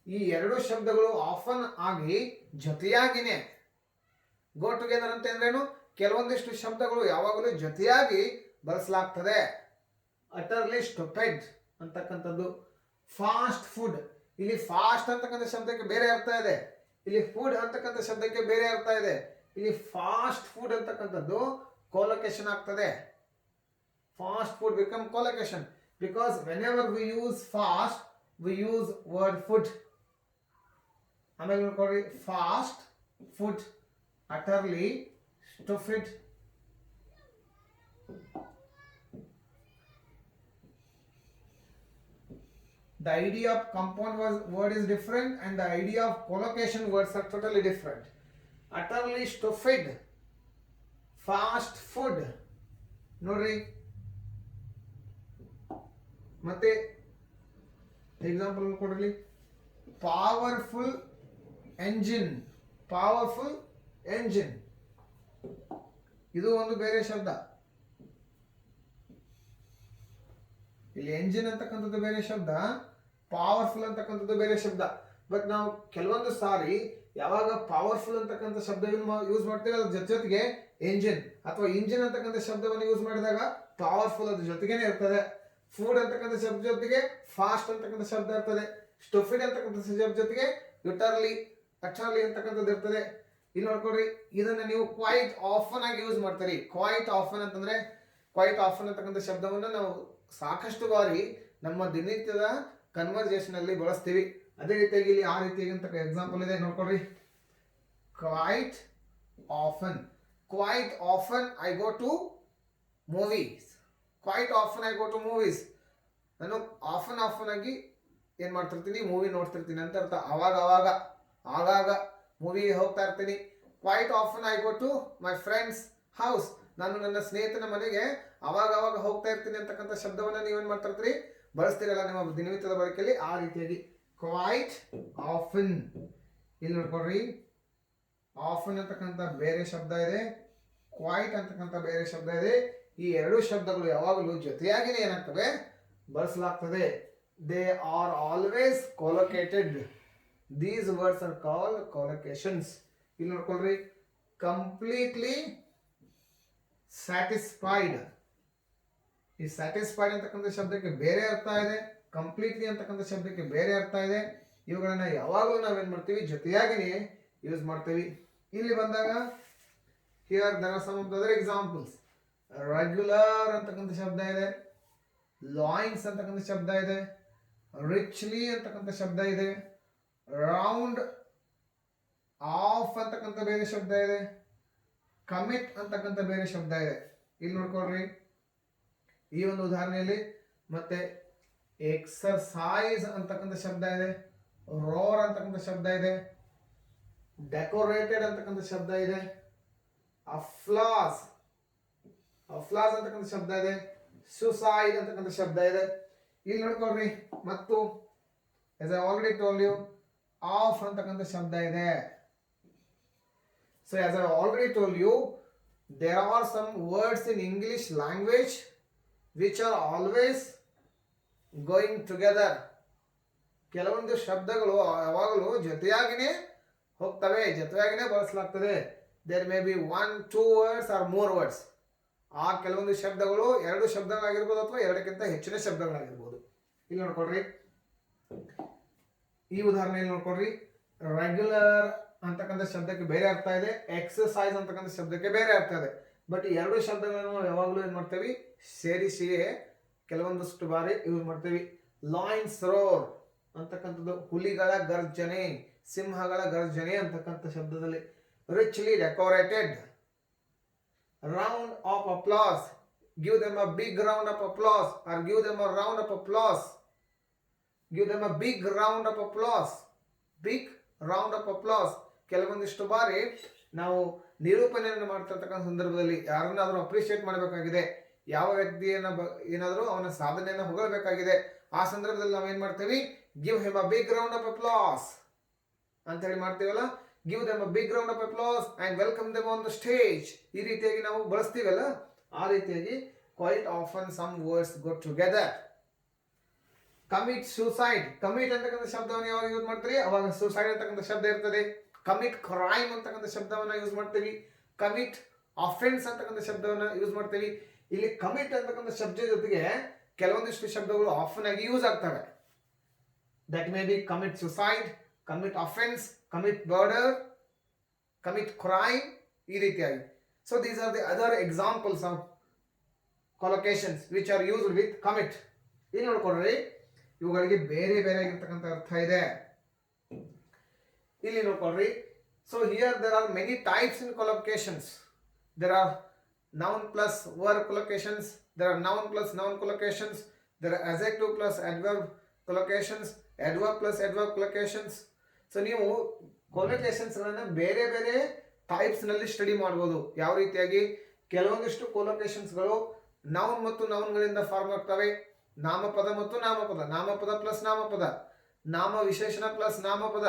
ಈ ಎರಡು ಶಬ್ದಗಳು ಆಫನ್ ಆಗಿ ಜೊತೆಯಾಗಿನೇ ಗೋ ಟುಗೆದರ್ ಅಂತ ಅಂದ್ರೇನು? ಕೆಲವೊಂದಿಷ್ಟು ಶಬ್ದಗಳು ಯಾವಾಗಲೂ ಜೊತೆಯಾಗಿ ಬಳಸಲಾಗ್ತದೆ. ಅಟರ್ಲಿ ಸ್ಟುಪಿಡ್ ಅಂತಕ್ಕಂಥದ್ದು. Fast food. ಇಲ್ಲಿ ಫಾಸ್ಟ್ ಅಂತಕ್ಕಂಥ ಶಬ್ದಕ್ಕೆ ಬೇರೆ ಅರ್ಥ ಇದೆ, ಇಲ್ಲಿ ಫುಡ್ ಅಂತಕ್ಕಂಥ ಶಬ್ದಕ್ಕೆ ಬೇರೆ ಅರ್ಥ ಇದೆ. ಇಲ್ಲಿ ಫಾಸ್ಟ್ ಫುಡ್ ಅಂತಕ್ಕಂಥದ್ದು ಕೊಲೊಕೇಶನ್ ಆಗ್ತದೆ. Fast food become collocation because whenever we use fast we use word food. ಆಮೇಲೆ ನೋಡ್ಕೊಳ್ಳಿ, fast food, utterly stupid, the idea of compound word is different and the idea of collocation words are totally different. Utterly stupid, fast food. ನೋಡ್ರಿ, ಮತ್ತೆ example ಕೊಡ್ರಿ. Powerful engine, powerful engine ಇದು ಒಂದು ಬೇರೆ ಶಬ್ದ. ಇಲ್ಲಿ ಎಂಜಿನ್ ಅಂತಕ್ಕಂಥದ್ದು ಬೇರೆ ಶಬ್ದ, ಪವರ್ಫುಲ್ ಅಂತಕ್ಕಂಥದ್ದು ಬೇರೆ ಶಬ್ದ. ಬಟ್ ನಾವು ಕೆಲವೊಂದು ಸಾರಿ ಯಾವಾಗ ಪವರ್ಫುಲ್ ಅಂತಕ್ಕಂಥ ಶಬ್ದವನ್ನು ಯೂಸ್ ಮಾಡ್ತೀವಿ, ಅದ್ರ ಜೊತೆಗೆ ಎಂಜಿನ್ ಅಥವಾ ಇಂಜಿನ್ ಅಂತಕ್ಕಂಥ ಶಬ್ದವನ್ನು ಯೂಸ್ ಮಾಡಿದಾಗ ಪವರ್ಫುಲ್ ಅದ್ರ ಜೊತೆಗೇನೆ ಇರ್ತದೆ. ಫುಡ್ ಅಂತಕ್ಕಂಥ ಶಬ್ದ ಜೊತೆಗೆ ಫಾಸ್ಟ್ ಅಂತಕ್ಕಂಥ ಶಬ್ದ ಇರ್ತದೆ. ಸ್ಟುಪಿಡ್ ಅಂತಕ್ಕಂಥ ಶಬ್ದ ಜೊತೆಗೆ ಅಟರ್ಲಿ ಅಂತಕ್ಕಂಥದ್ದು ಇರ್ತದೆ. ಇಲ್ಲಿ ನೋಡ್ಕೊಡ್ರಿ, ಇದನ್ನ ನೀವು ಕ್ವೈಟ್ ಆಫನ್ ಆಗಿ ಯೂಸ್ ಮಾಡ್ತೀರಿ. ಕ್ವೈಟ್ ಆಫನ್ ಅಂತಂದ್ರೆ, ಕ್ವೈಟ್ ಆಫನ್ ಅಂತಕ್ಕಂಥ ಶಬ್ದವನ್ನು ನಾವು ಸಾಕಷ್ಟು ಬಾರಿ ನಮ್ಮ ದಿನನಿತ್ಯದ ಕನ್ವರ್ಸೇಷನ್ ಅಲ್ಲಿ ಬಳಸ್ತೀವಿ. ಅದೇ ರೀತಿಯಾಗಿ ಇಲ್ಲಿ ಆ ರೀತಿಯಾಗಿ ಅಂತ ಎಕ್ಸಾಂಪಲ್ ಇದೆ ನೋಡ್ಕೊಡ್ರಿ. Quite often, quite often I go to movies, quite often I go to movies. ನಾನು ಆಫನ್ ಆಗಿ ಏನ್ ಮಾಡ್ತಿರ್ತೀನಿ, ಮೂವಿ ನೋಡ್ತಿರ್ತೀನಿ ಅಂತ ಅರ್ಥ. ಆಗಾಗ ಮೂವಿಗೆ ಹೋಗ್ತಾ ಇರ್ತೀನಿ. Quite often I go to my friend's house. ನಾನು ನನ್ನ ಸ್ನೇಹಿತನ ಮನೆಗೆ ಅವಾಗ ಹೋಗ್ತಾ ಇರ್ತೀನಿ ಅಂತಕ್ಕಂಥ ಶಬ್ದವನ್ನ ನೀವೇನ್ ಮಾಡ್ತಿರ್ತೀರಿ, ಬಳಸ್ತೀರಲ್ಲ ನಿಮ್ಮ ದಿನನಿತ್ಯದ ಬಳಕೆಯಲ್ಲಿ. ಆ ರೀತಿಯಾಗಿ ಕ್ವೈಟ್ ಆಫನ್. ಇಲ್ಲಿ ನೋಡ್ಕೊಡ್ರಿ, ಆಫನ್ ಅಂತಕ್ಕಂಥ ಬೇರೆ ಶಬ್ದ ಇದೆ, ಕ್ವೈಟ್ ಅಂತಕ್ಕಂಥ ಬೇರೆ ಶಬ್ದ ಇದೆ. ಈ ಎರಡು ಶಬ್ದಗಳು ಯಾವಾಗಲೂ ಜೊತೆಯಾಗಿನೇ ಏನಾಗ್ತವೆ, ಬಳಸಲಾಗ್ತದೆ. They are always collocated. These words are called collocations. ಇಲ್ಲಿ ನೋಡ್ಕೊಳ್ರಿ, ಕಂಪ್ಲೀಟ್ಲಿ ಸ್ಯಾಟಿಸ್ಫೈಡ್. ಈ ಸ್ಯಾಟಿಸ್ಫೈಡ್ ಅಂತಕ್ಕಂಥ ಶಬ್ದಕ್ಕೆ ಬೇರೆ ಅರ್ಥ ಇದೆ, ಕಂಪ್ಲೀಟ್ಲಿ ಅಂತಕ್ಕಂಥ ಶಬ್ದಕ್ಕೆ ಬೇರೆ ಅರ್ಥ ಇದೆ. ಇವುಗಳನ್ನ ಯಾವಾಗಲೂ ನಾವೇನ್ ಮಾಡ್ತೀವಿ, ಜೊತೆಯಾಗಿನೇ ಯೂಸ್ ಮಾಡ್ತೀವಿ. ಇಲ್ಲಿ ಬಂದಾಗ here there are some of the other examples. Regular ಅಂತಕ್ಕಂಥ ಶಬ್ದ ಇದೆ, ಲಾಯಿನ್ಸ್ ಅಂತಕ್ಕಂಥ ಶಬ್ದ ಇದೆ, ರಿಚ್ಲಿ ಅಂತಕ್ಕಂಥ ಶಬ್ದ ಇದೆ, ರೌಂಡ್ ಆಫ್ ಅಂತಕ್ಕಂಥ ಬೇರೆ ಶಬ್ದ ಇದೆ, ಕಮಿಟ್ ಅಂತಕ್ಕಂಥ ಬೇರೆ ಶಬ್ದ ಇದೆ. ಇಲ್ಲಿ ನೋಡ್ಕೊಳ್ರಿ, ಈ ಒಂದು ಉದಾಹರಣೆಯಲ್ಲಿ ಮತ್ತೆ ಎಕ್ಸರ್ಸೈಸ್ ಅಂತಕ್ಕಂಥ ಶಬ್ದ ಇದೆ, ರೋರ್ ಅಂತಕ್ಕಂಥ ಶಬ್ದ ಇದೆ, ಡೆಕೋರೇಟೆಡ್ ಅಂತಕ್ಕಂಥ ಶಬ್ದ ಇದೆ, ಅಫ್ಲಾಸ್ ಅಂತಕ್ಕಂಥ ಶಬ್ದ ಇದೆ, ಸುಸೈಡ್ ಅಂತಕ್ಕಂಥ ಶಬ್ದ ಇದೆ. ಇಲ್ಲಿ ನೋಡ್ಕೊಳ್ರಿ, ಮತ್ತು as I already told you, of ಅಂತಕ್ಕಂಥ ಶಬ್ದ ಇದೆ. So as I already told you, there are some words in English language which are always going together. ಕೆಲವೊಂದು ಶಬ್ದಗಳು ಯಾವಾಗಲೂ ಜೊತೆಯಾಗಿನೇ ಹೋಗ್ತವೆ, ಜೊತೆಯಾಗಿನೇ ಬಳಸಲಾಗ್ತದೆ. There may be 1, 2 words or more words. ಆ ಕೆಲವೊಂದು ಶಬ್ದಗಳು ಎರಡು ಶಬ್ದಗಳಾಗಿರ್ಬೋದು ಅಥವಾ ಎರಡಕ್ಕಿಂತ ಹೆಚ್ಚಿನ ಶಬ್ದಗಳಾಗಿರ್ಬೋದು. ಇಲ್ಲಿ ನೋಡ್ಕೊಡ್ರಿ, ಈ ಉದಾಹರಣೆಯಲ್ಲಿ ನೋಡ್ಕೊಡ್ರಿ, ರೆಗ್ಯುಲರ್ ಅಂತಕ್ಕಂಥ ಶಬ್ದಕ್ಕೆ ಬೇರೆ ಅರ್ಥ ಇದೆ, ಎಕ್ಸರ್ಸೈಸ್ ಅಂತಕ್ಕಂಥ ಶಬ್ದಕ್ಕೆ ಬೇರೆ ಅರ್ಥ ಇದೆ. ಬಟ್ ಈ ಎರಡು ಶಬ್ದಗಳನ್ನು ನಾವು ಯಾವಾಗಲೂ ಏನ್ ಮಾಡ್ತೇವೆ, ಸೇರಿಸಿಯೇ ಕೆಲವೊಂದಷ್ಟು ಬಾರಿ ಯೂಸ್ ಮಾಡ್ತೇವೆ. ಲಯನ್ಸ್ ರೋರ್ ಅಂತಕ್ಕಂಥದ್ದು ಹುಲಿಗಳ ಗರ್ಜನೆ, ಸಿಂಹಗಳ ಗರ್ಜನೆ ಅಂತಕ್ಕಂಥ ಶಬ್ದದಲ್ಲಿ. Richly decorated, round of applause, give them a big round of applause or give them a round of applause, give them a big round of applause, big round of applause. ಕೆಲವೊಂದಿಷ್ಟು ಬಾರಿ ನಾವು ನಿರೂಪಣೆಯನ್ನು ಮಾಡ್ತಿರ್ತಕ್ಕಂಥ ಸಂದರ್ಭದಲ್ಲಿ ಯಾರನ್ನಾದ್ರೂ ಅಪ್ರಿಷಿಯೇಟ್ ಮಾಡಬೇಕಾಗಿದೆ, ಯಾವ ವ್ಯಕ್ತಿಯನ್ನ ಏನಾದರೂ ಅವನ ಸಾಧನೆಯನ್ನು ಹೊಗಳಬೇಕಾಗಿದೆ, ಆ ಸಂದರ್ಭದಲ್ಲಿ ನಾವು ಏನ್ ಮಾಡ್ತೀವಿ, give him a big round of applause ಅಂತ ಹೇಳಿ ಮಾಡ್ತೀವಲ್ಲ. Give them a big round of applause and welcome them on the stage, ಈ ರೀತಿಯಾಗಿ ನಾವು ಬಳಸ್ತೀವಲ್ಲ, ಆ ರೀತಿಯಾಗಿ quite often some words go together. Commit suicide, commit ಅಂತಕ್ಕಂಥ ಶಬ್ದವನ್ನು ಯಾವಾಗ ಯೂಸ್ ಮಾಡ್ತೀವಿ, ಅವಾಗ ಸೂಸೈಡ್ ಅಂತಕ್ಕಂಥ ಶಬ್ದ ಇರ್ತದೆ. ಕಮಿಟ್ ಕ್ರೈಮ್ ಅಂತಕ್ಕಂಥ ಶಬ್ದವನ್ನ ಯೂಸ್ ಮಾಡ್ತೀವಿ. ಕಮಿಟ್ ಅಫೆನ್ಸ್ ಅಂತಕ್ಕಂಥ ಶಬ್ದವನ್ನ ಯೂಸ್ ಮಾಡ್ತೀವಿ. ಇಲ್ಲಿ ಕಮಿಟ್ ಅಂತಕ್ಕಂಥ ಶಬ್ದ ಜೊತೆಗೆ ಕೆಲವೊಂದಿಷ್ಟು ಶಬ್ದಗಳು ಆಫನ್ ಆಗಿ ಯೂಸ್ ಆಗ್ತವೆ. That may be commit suicide, commit offence, commit murder, commit crime, ಈ ರೀತಿಯಾಗಿ. So these are the other examples of collocations which are used with commit. ಇಲ್ಲಿ ನೋಡ್ಕೊಡ್ರಿ, ಇವುಗಳಿಗೆ ಬೇರೆ ಬೇರೆ ಆಗಿರ್ತಕ್ಕಂಥ ಅರ್ಥ ಇದೆ. ಇಲ್ಲಿ ನೋಡ್ಕೊಡ್ರಿ, so here there are many types in collocations. There are noun plus verb collocations, there are noun plus noun collocations, there are adjective plus adverb collocations, adverb plus adverb collocations. So ನೀವು collocations ಗಳನ್ನ ಬೇರೆ ಬೇರೆ types ನಲ್ಲಿ study ಮಾಡಬಹುದು. ಯಾವ ರೀತಿಯಾಗಿ ಕೆಲವೊಂದಿಷ್ಟು collocations ಗಳು ನೌನ್ ಮತ್ತು ನೌನ್ಗಳಿಂದ ಫಾರ್ಮ್ ಆಗ್ತವೆ. ನಾಮಪದ ಮತ್ತು ನಾಮಪದ, ನಾಮಪದ ಪ್ಲಸ್ ನಾಮಪದ, ನಾಮ ವಿಶೇಷಣ ಪ್ಲಸ್ ನಾಮಪದ.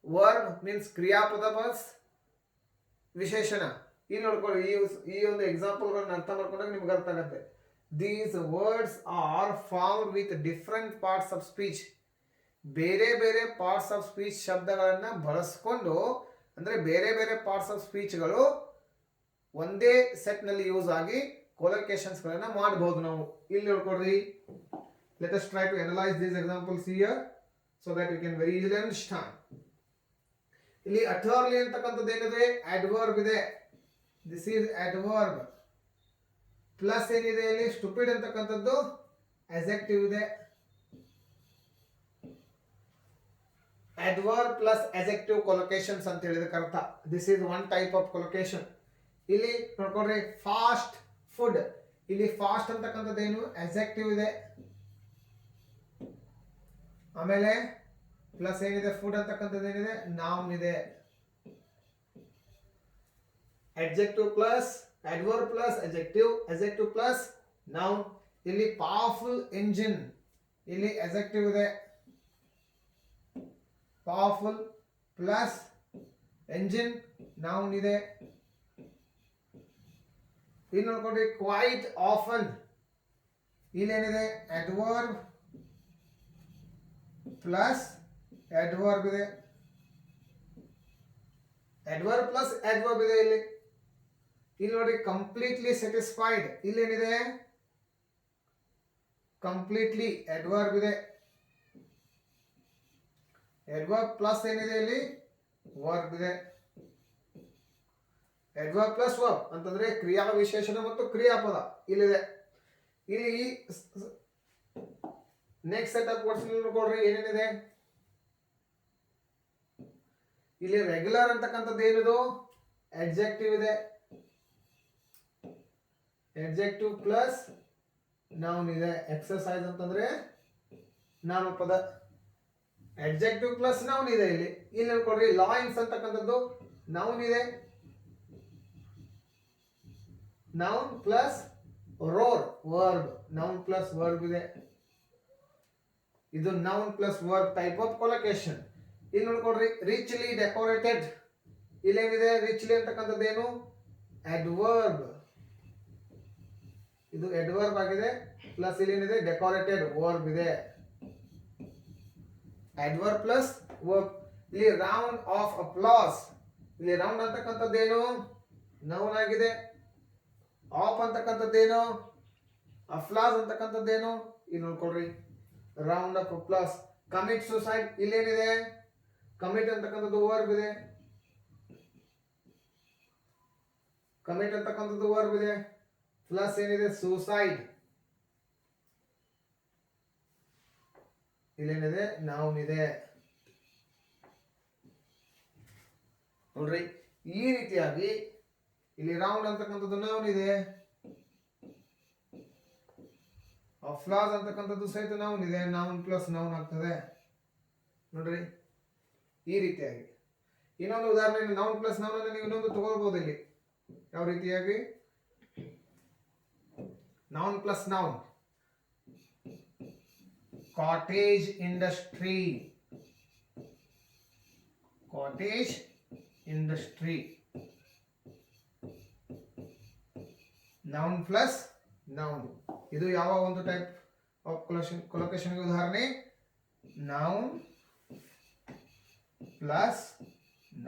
ವರ್ಬ್ ಮೀನ್ಸ್ ಕ್ರಿಯಾಪದ ಪ್ಲಸ್ ವಿಶೇಷಣ. ಇಲ್ಲಿ ನೋಡ್ಕೊಳ್ಳಿ, ಈ ಒಂದು ಎಕ್ಸಾಂಪಲ್ಗಳನ್ನ ಅರ್ಥ ಮಾಡ್ಕೊಂಡಾಗ ನಿಮ್ಗೆ ಅರ್ಥ ಆಗುತ್ತೆ. These words are found with different parts of speech. ಬೇರೆ ಬೇರೆ ಪಾರ್ಟ್ಸ್ ಆಫ್ ಸ್ಪೀಚ್ ಶಬ್ದಗಳನ್ನ ಬಳಸ್ಕೊಂಡು, ಅಂದ್ರೆ ಬೇರೆ ಬೇರೆ ಪಾರ್ಟ್ಸ್ ಆಫ್ ಸ್ಪೀಚ್ಗಳು ಒಂದೇ ಸೆಟ್ ನಲ್ಲಿ ಯೂಸ್ ಆಗಿ collocations ಗಳನ್ನ ಮಾಡಬಹುದು ನಾವು. ಇಲ್ಲಿ ನೋಡ್ಕೊಡ್ರಿ, let us try to analyze these examples here so that you can very easily understand. ಇಲ್ಲಿ utterly ಅಂತಕ್ಕಂಥದ್ದು ಏನಿದೆ, adverb ಇದೆ. This is adverb. ಪ್ಲಸ್ ಏನಿದೆ ಇಲ್ಲಿ, stupid ಅಂತಕ್ಕಂಥದ್ದು adjective ಇದೆ. adverb plus adjective collocations ಅಂತ ಹೇಳಿದಕ್ಕೆ ಅರ್ಥ. This is one type of collocation. ಇಲ್ಲಿ ನೋಡ್ಕೊಡ್ರಿ, fast ಫುಡ್, ಇಲ್ಲಿ ಫಾಸ್ಟ್ ಅಂತಕ್ಕಂಥದ್ದೇನು adjective ಇದೆ. ಆಮೇಲೆ ಪ್ಲಸ್ ಏನಿದೆ, ಫುಡ್ ಅಂತಕ್ಕಂಥದ್ದು ಏನಿದೆ, ನೌನ್ ಇದೆ. adjective plus adverb plus adjective, adjective plus noun. ಇಲ್ಲಿ ಪವರ್ಫುಲ್ ಎಂಜಿನ್, ಇಲ್ಲಿ adjective ಇದೆ. ಪವರ್ಫುಲ್ ಪ್ಲಸ್ ಎಂಜಿನ್, ನೌನ್ ಇದೆ. ಇಲ್ಲಿ ನೋಡ್ಕೊಂಡ್ರಿ, ಕ್ವೈಟ್ ಆಫನ್, ಇಲ್ಲೇನಿದೆ, adverb ಪ್ಲಸ್ adverb ಇದೆ. adverb ಪ್ಲಸ್ adverb ಇದೆ ಇಲ್ಲಿ. ಇಲ್ಲಿ ನೋಡಿ, ಕಂಪ್ಲೀಟ್ಲಿ ಸ್ಯಾಟಿಸ್ಫೈಡ್, ಇಲ್ಲೇನಿದೆ, ಕಂಪ್ಲೀಟ್ಲಿ adverb ಇದೆ. adverb ಪ್ಲಸ್ ಏನಿದೆ ಇಲ್ಲಿ, verb ಇದೆ. adverb ಪ್ಲಸ್ verb ಅಂತಂದ್ರೆ ಕ್ರಿಯಾ ವಿಶೇಷಣ ಮತ್ತು ಕ್ರಿಯಾಪದ ಇಲ್ಲಿದೆ. ಇಲ್ಲಿ ನೆಕ್ಸ್ಟ್ ಸೆಟ್ ಆಫ್ ವರ್ಡ್ಸ್ ನೋಡ್ಕೊಳ್ರಿ, ಏನೇನಿದೆ ಇಲ್ಲಿ. ರೆಗ್ಯುಲರ್ ಅಂತಕ್ಕಂಥದ್ದು ಏನಿದು, adjective ಇದೆ. adjective ಪ್ಲಸ್ ನೌನ್ ಇದೆ. ಎಕ್ಸರ್ಸೈಸ್ ಅಂತಂದ್ರೆ ನಾಮಪದ. adjective ಪ್ಲಸ್ ನೌನ್ ಇದೆ ಇಲ್ಲಿ. ಇಲ್ಲಿ ನೋಡ್ಕೊಳ್ರಿ, ಲಾಯನ್ಸ್ ಅಂತಕ್ಕಂಥದ್ದು ನೌನ್ ಇದೆ. Noun plus roar verb, noun plus verb ಇದೆ. ಇದು noun plus verb type of collocation. ಇಲ್ಲಿ ನೋಡ್ಕೊಡ್ರಿ, ರಿಚ್ಲಿ ಡೆಕೋರೇಟೆಡ್, ಇಲ್ಲೇನಿದೆ, ರಿಚ್ಲಿ ಅಂತಕ್ಕಂಥದ್ದೇನು, adverb. ಇದು adverb ಆಗಿದೆ. ಪ್ಲಸ್ ಇಲ್ಲೇನಿದೆ, ಡೆಕೋರೇಟೆಡ್ ವರ್ಬ್ ಇದೆ. adverb plus verb. ಇಲ್ಲಿ ರೌಂಡ್ ಆಫ್ ಅಪ್ಲಾಸ್, ಇಲ್ಲಿ ರೌಂಡ್ ಅಂತಕ್ಕಂಥದ್ದೇನು, ನೌನ್ ಆಗಿದೆ. ಆಫ್ ಅಂತಕ್ಕಂಥದ್ದೇನು, ಅಫ್ಲಾಸ್ ಅಂತಕ್ಕಂಥದ್ದೇನು, ಇಲ್ಲಿ ನೋಡ್ಕೊಡ್ರಿ, round up plus commit suicide. ಇಲ್ಲೇನಿದೆ ಕಮಿಟ್ ಅಂತಕ್ಕಂಥದ್ದು ವರ್ಬ್ ಇದೆ, ಕಮಿಟ್ ಅಂತಕ್ಕಂಥದ್ದು ವರ್ಬ್ ಇದೆ, ಪ್ಲಸ್ ಏನಿದೆ ಸೂಸೈಡ್, ಇಲ್ಲೇನಿದೆ ನೌನ್ ಇದೆ ನೋಡ್ರಿ. ಈ ರೀತಿಯಾಗಿ ಇಲ್ಲಿ ರೌಂಡ್ ಅಂತಕ್ಕಂಥದ್ದು ನೌನ್ ಇದೆ, ಫ್ಲಾಸ್ ಅಂತಕ್ಕಂಥದ್ದು ಸಹಿತ ನೌನ್ ಇದೆ, ನೌನ್ ಪ್ಲಸ್ ನೌನ್ ಆಗ್ತದೆ ನೋಡ್ರಿ. ಈ ರೀತಿಯಾಗಿ ಇನ್ನೊಂದು ಉದಾಹರಣೆ ನೌನ್ ಪ್ಲಸ್ ನೌನ್ ಅನ್ನು ನೀವು ಇನ್ನೊಂದು ತಗೊಳ್ಬಹುದು ಇಲ್ಲಿ. ಯಾವ ರೀತಿಯಾಗಿ noun plus noun, cottage industry, cottage industry, noun plus noun. ಇದು ಯಾವ ಒಂದು ಟೈಪ್ ಆಫ್ ಕೊಲೊಕೇಶನ್ ಉದಾಹರಣೆ? ನೌನ್ ಪ್ಲಸ್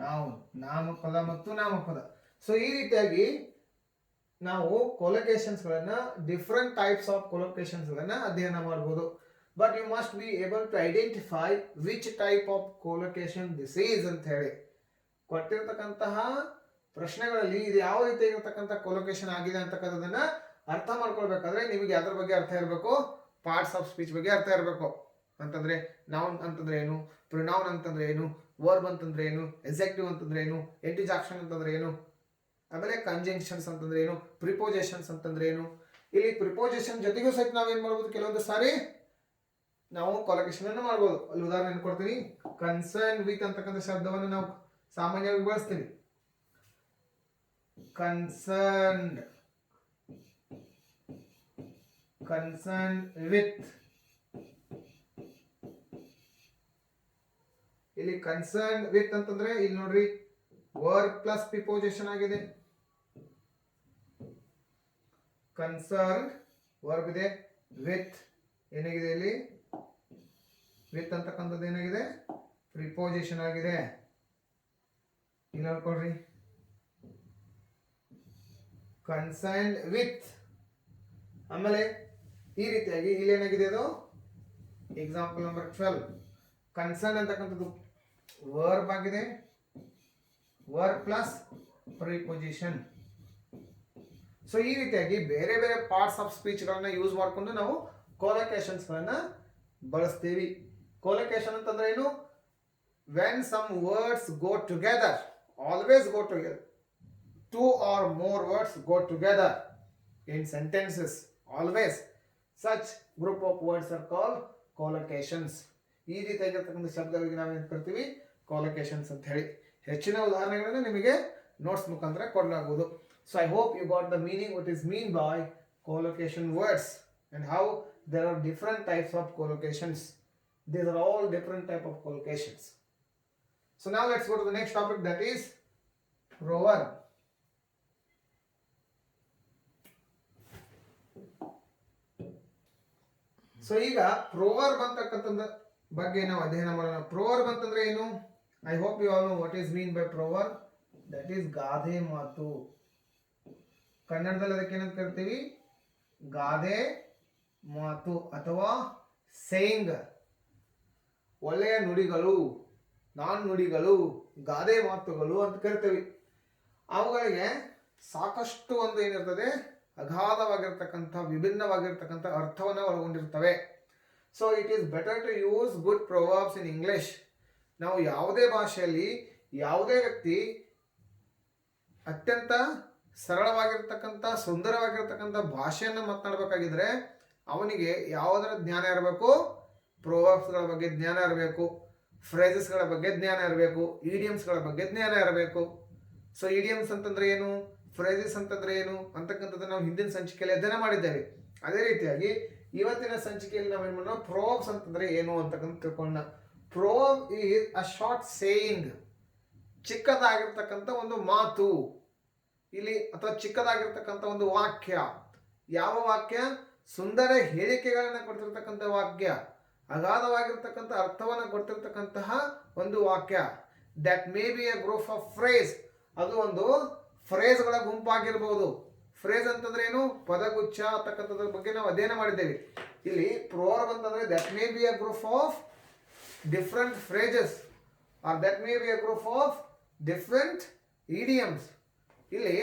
ನೌನ್, ನಾಮಪದ ಮತ್ತು ನಾಮಪದ. ಸೊ ಈ ರೀತಿಯಾಗಿ ನಾವು ಕೊಲೊಕೇಶನ್ಸ್ ಗಳನ್ನ, ಡಿಫರೆಂಟ್ ಟೈಪ್ಸ್ ಆಫ್ ಕೊಲೊಕೇಶನ್ಸ್ ಗಳನ್ನ ಅಧ್ಯಯನ ಮಾಡಬಹುದು. But you must be able to identify which type of collocation this is ಅಂತ ಹೇಳಿ. ಕೊಟ್ಟಿರ್ತಕ್ಕಂತಹ ಪ್ರಶ್ನೆಗಳಲ್ಲಿ ಇದು ಯಾವ ರೀತಿ ಇರತಕ್ಕಂಥ ಕೊಲೊಕೇಶನ್ ಆಗಿದೆ ಅಂತಕ್ಕಂಥದನ್ನ ಅರ್ಥ ಮಾಡ್ಕೊಳ್ಬೇಕಾದ್ರೆ ನಿಮಗೆ ಅದ್ರ ಬಗ್ಗೆ ಅರ್ಥ ಇರಬೇಕು, ಪಾರ್ಟ್ಸ್ ಆಫ್ ಸ್ಪೀಚ್ ಬಗ್ಗೆ ಅರ್ಥ ಇರಬೇಕು. ಅಂತಂದ್ರೆ ನೌನ್ ಅಂತಂದ್ರೆ ಏನು, ಪ್ರೊನೌನ್ ಅಂತಂದ್ರೆ ಏನು, ವರ್ಬ್ ಅಂತಂದ್ರೆ ಏನು, ಎಕ್ಸಾಕ್ಟಿವ್ ಅಂತಂದ್ರೆ ಏನು, ಇಂಟರ್ಜೆಕ್ಷನ್ ಅಂತಂದ್ರೆ ಏನು, ಆಮೇಲೆ ಕಂಜಂಕ್ಷನ್ಸ್ ಅಂತಂದ್ರೆ ಏನು, ಪ್ರಿಪೋಸಿಷನ್ಸ್ ಅಂತಂದ್ರೆ ಏನು. ಇಲ್ಲಿ ಪ್ರಿಪೋಸಿಷನ್ ಜೊತೆಗೂ ಸಹಿತ ನಾವೇನ್ ಮಾಡ್ಬೋದು, ಕೆಲವೊಂದು ಸಾರಿ ನಾವು ಕೊಲೊಕೇಶನ್ ಅನ್ನು ಮಾಡ್ಬೋದು. ಅಲ್ಲಿ ಉದಾಹರಣೆ ಕೊಡ್ತೀನಿ. ಕನ್ಸರ್ನ್ ವಿತ್ ಅಂತಕ್ಕಂಥ ಶಬ್ದವನ್ನು ನಾವು ಸಾಮಾನ್ಯವಾಗಿ ಬಳಸ್ತೀವಿ. Concerned, concern with. ಇಲ್ಲಿ ಕನ್ಸರ್ನ್ ವಿತ್ ಅಂತಂದ್ರೆ ಇಲ್ಲಿ ನೋಡ್ರಿ ವರ್ಬ್ ಪ್ಲಸ್ ಪ್ರಿಪೋಸಿಷನ್ ಆಗಿದೆ. ಕನ್ಸರ್ನ್ ವರ್ಬ್ ಇದೆ, ವಿತ್ ಏನಾಗಿದೆ ಇಲ್ಲಿ, ವಿತ್ ಅಂತಕ್ಕಂಥದ್ದು ಏನಾಗಿದೆ ಪ್ರಿಪೋಸಿಷನ್ ಆಗಿದೆ. ಇಲ್ಲಿ ನೋಡ್ಕೊಳ್ರಿ, ಕನ್ಸರ್ನ್ಡ್ ವಿತ್. ಆಮೇಲೆ ಈ ರೀತಿಯಾಗಿ ಇಲ್ಲಿ ಏನಾಗಿದೆ, ಅದು ಎಕ್ಸಾಂಪಲ್ ನಂಬರ್ 12. ಕನ್ಸರ್ನ್ ಅಂತಕ್ಕಂಥದ್ದು ವರ್ಬ್ ಆಗಿದೆ, ವರ್ಬ್ ಪ್ಲಸ್ ಪ್ರಿಪೋಸಿಷನ್. ಸೊ ಈ ರೀತಿಯಾಗಿ ಬೇರೆ ಬೇರೆ ಪಾರ್ಟ್ಸ್ ಆಫ್ ಸ್ಪೀಚ್ ಗಳನ್ನ ಯೂಸ್ ಮಾಡಿಕೊಂಡು ನಾವು ಕೊಲೊಕೇಶನ್ಸ್ ಗಳನ್ನ ಬಳಸ್ತೀವಿ. ಕೊಲೊಕೇಶನ್ ಅಂತಂದ್ರೆ ಏನು? When some words go together, always go together, two or more words go together in sentences, always. Such group of words are called collocations. ಈ ರೀತಿಯಾಗಿರ್ತಕ್ಕಂಥ ಶಬ್ದಗಳಿಗೆ ನಾವು ಏನು ಕರಿತೀವಿ, collocations ಅಂತ ಹೇಳಿ. ಹೆಚ್ಚಿನ ಉದಾಹರಣೆಗಳನ್ನು ನಿಮಗೆ ನೋಟ್ಸ್ ಮುಖಾಂತರ ಕೊಡಲಾಗುವುದು. So I hope you got the meaning what is mean by collocation words and how there are different types of collocations. These are all different type of collocations. So now let's go to the next topic, that is proverb. So ಈಗ proverb ಅಂತಕ್ಕಂಥದ್ದು ಬಗ್ಗೆ ನಾವು ಅಧ್ಯಯನ ಮಾಡೋಣ. Proverb ಅಂತಂದ್ರೆ ಏನು? I hope you all know what is mean by proverb. That is ಗಾದೆ ಮಾತು. ಕನ್ನಡದಲ್ಲಿ ಅದಕ್ಕೆ ಏನಂತ ಕರಿತೀವಿ? ಗಾದೆ ಮಾತು ಅಥವಾ ಸೇಯಿಂಗ್. ಒಳ್ಳೆಯ ನುಡಿಗಳು, ನುಡಿಗಳು, ಗಾದೆ ಮಾತುಗಳು ಅಂತ ಕರಿತೀವಿ. ಅವುಗಳಿಗೆ ಸಾಕಷ್ಟು ಒಂದು ಏನಿರ್ತದೆ, ಅಗಾಧವಾಗಿರ್ತಕ್ಕಂಥ ವಿಭಿನ್ನವಾಗಿರ್ತಕ್ಕಂಥ ಅರ್ಥವನ್ನು ಒಳಗೊಂಡಿರ್ತವೆ. So it is better to use good proverbs in English. ನಾವು ಯಾವುದೇ ಭಾಷೆಯಲ್ಲಿ ಯಾವುದೇ ವ್ಯಕ್ತಿ ಅತ್ಯಂತ ಸರಳವಾಗಿರ್ತಕ್ಕಂಥ ಸುಂದರವಾಗಿರ್ತಕ್ಕಂಥ ಭಾಷೆಯನ್ನು ಮಾತನಾಡಬೇಕಾಗಿದ್ರೆ ಅವನಿಗೆ ಯಾವುದರ ಜ್ಞಾನ ಇರಬೇಕು? ಪ್ರೊವರ್ಬ್ಸ್ಗಳ ಬಗ್ಗೆ ಜ್ಞಾನ ಇರಬೇಕು, ಫ್ರೇಸಸ್ಗಳ ಬಗ್ಗೆ ಜ್ಞಾನ ಇರಬೇಕು, ಈಡಿಯಮ್ಸ್ಗಳ ಬಗ್ಗೆ ಜ್ಞಾನ ಇರಬೇಕು. ಸೊ ಈಡಿಯಮ್ಸ್ ಅಂತಂದ್ರೆ ಏನು, ಫ್ರೇಸಸ್ ಅಂತಂದ್ರೆ ಏನು ಅಂತಕ್ಕಂಥದ್ದು ನಾವು ಹಿಂದಿನ ಸಂಚಿಕೆಯಲ್ಲಿ ಅಧ್ಯಯನ ಮಾಡಿದ್ದೇವೆ. ಅದೇ ರೀತಿಯಾಗಿ ಇವತ್ತಿನ ಸಂಚಿಕೆಯಲ್ಲಿ ನಾವೇನು ಮಾಡೋಣ, ಪ್ರೋವರ್ಬ್ಸ್ ಅಂತಂದ್ರೆ ಏನು ಅಂತಕ್ಕಂಥ ತಿಳ್ಕೊಳ್ಳೋಣ. Proverb is a short saying, ಚಿಕ್ಕದಾಗಿರ್ತಕ್ಕಂಥ ಒಂದು ಮಾತು ಇಲ್ಲಿ, ಅಥವಾ ಚಿಕ್ಕದಾಗಿರ್ತಕ್ಕಂಥ ಒಂದು ವಾಕ್ಯ. ಯಾವ ವಾಕ್ಯ? ಸುಂದರ ಹೇಳಿಕೆಗಳನ್ನ ಕೊಡ್ತಿರ್ತಕ್ಕಂಥ ವಾಕ್ಯ, ಅಗಾಧವಾಗಿರ್ತಕ್ಕಂಥ ಅರ್ಥವನ್ನು ಕೊಡ್ತಿರ್ತಕ್ಕಂತಹ ಒಂದು ವಾಕ್ಯ. That may B A group of phrase. ಅದು ಒಂದು ಫ್ರೇಸ್ಗಳ ಗುಂಪಾಗಿರ್ಬೋದು. ಫ್ರೇಸ್ ಅಂತಂದ್ರೆ ಏನು, ಪದಗುಚ್ಛ ಅಂತಕ್ಕಂಥದ್ರ ಬಗ್ಗೆ ನಾವು ಅಧ್ಯಯನ ಮಾಡಿದ್ದೇವೆ. ಇಲ್ಲಿ ಪ್ರೊವರ್ಬ್ ಅಂತಂದ್ರೆ that may be a group of different phrases or that may be a group of different idioms. ಇಲ್ಲಿ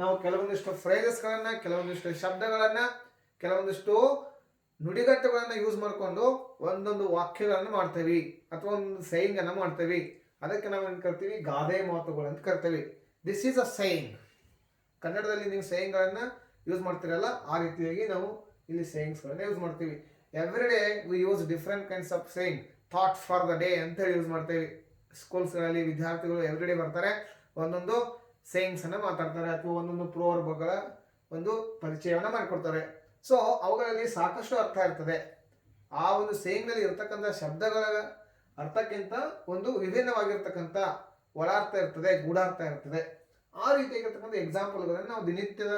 ನಾವು ಕೆಲವೊಂದಿಷ್ಟು ಫ್ರೇಜಸ್ಗಳನ್ನ, ಕೆಲವೊಂದಿಷ್ಟು ಶಬ್ದಗಳನ್ನ, ಕೆಲವೊಂದಿಷ್ಟು ನುಡಿಗಟ್ಟುಗಳನ್ನ ಯೂಸ್ ಮಾಡಿಕೊಂಡು ಒಂದೊಂದು ವಾಕ್ಯಗಳನ್ನು ಮಾಡ್ತೇವೆ ಅಥವಾ ಒಂದು ಸೈಯಿಂಗ್ ಅನ್ನ ಮಾಡ್ತೇವೆ. ಅದಕ್ಕೆ ನಾವು ಏನು ಕರ್ತೀವಿ, ಗಾದೆ ಮಾತುಗಳು ಅಂತ ಕರ್ತೀವಿ. This is a saying. ಕನ್ನಡದಲ್ಲಿ ನೀವು ಸೈಯಿಂಗ್ಗಳನ್ನ ಯೂಸ್ ಮಾಡ್ತೀರಲ್ಲ, ಆ ರೀತಿಯಾಗಿ ನಾವು ಇಲ್ಲಿ ಸೈಯಿಂಗ್ಸ್ಗಳನ್ನ ಯೂಸ್ ಮಾಡ್ತೀವಿ. Every day we use different kinds of saying. Thought for the day ಅಂತ ಹೇಳಿ ಯೂಸ್ ಮಾಡ್ತೇವೆ. ಸ್ಕೂಲ್ಸ್ಗಳಲ್ಲಿ ವಿದ್ಯಾರ್ಥಿಗಳು ಎವ್ರಿ ಡೇ ಬರ್ತಾರೆ, ಒಂದೊಂದು ಸೇಯಿಂಗ್ಸ್ ಅನ್ನ ಮಾತಾಡ್ತಾರೆ ಅಥವಾ ಒಂದೊಂದು ಪ್ರೋವರ್ಬ್ಗಳ ಒಂದು ಪರಿಚಯವನ್ನು ಮಾಡಿಕೊಡ್ತಾರೆ. ಸೊ ಅವುಗಳಲ್ಲಿ ಸಾಕಷ್ಟು ಅರ್ಥ ಇರ್ತದೆ. ಆ ಒಂದು ಸೇಯಿಂಗ್ನಲ್ಲಿ ಇರ್ತಕ್ಕಂಥ ಶಬ್ದಗಳ ಅರ್ಥಕ್ಕಿಂತ ಒಂದು ವಿಭಿನ್ನವಾಗಿರ್ತಕ್ಕಂಥ ಒಳಾರ್ಥ ಇರ್ತದೆ, ಗೂಢಾರ್ಥ ಇರ್ತದೆ. ಆ ರೀತಿಯಾಗಿರ್ತಕ್ಕಂಥ ಎಕ್ಸಾಂಪಲ್ಗಳನ್ನು ನಾವು ದಿನನಿತ್ಯದ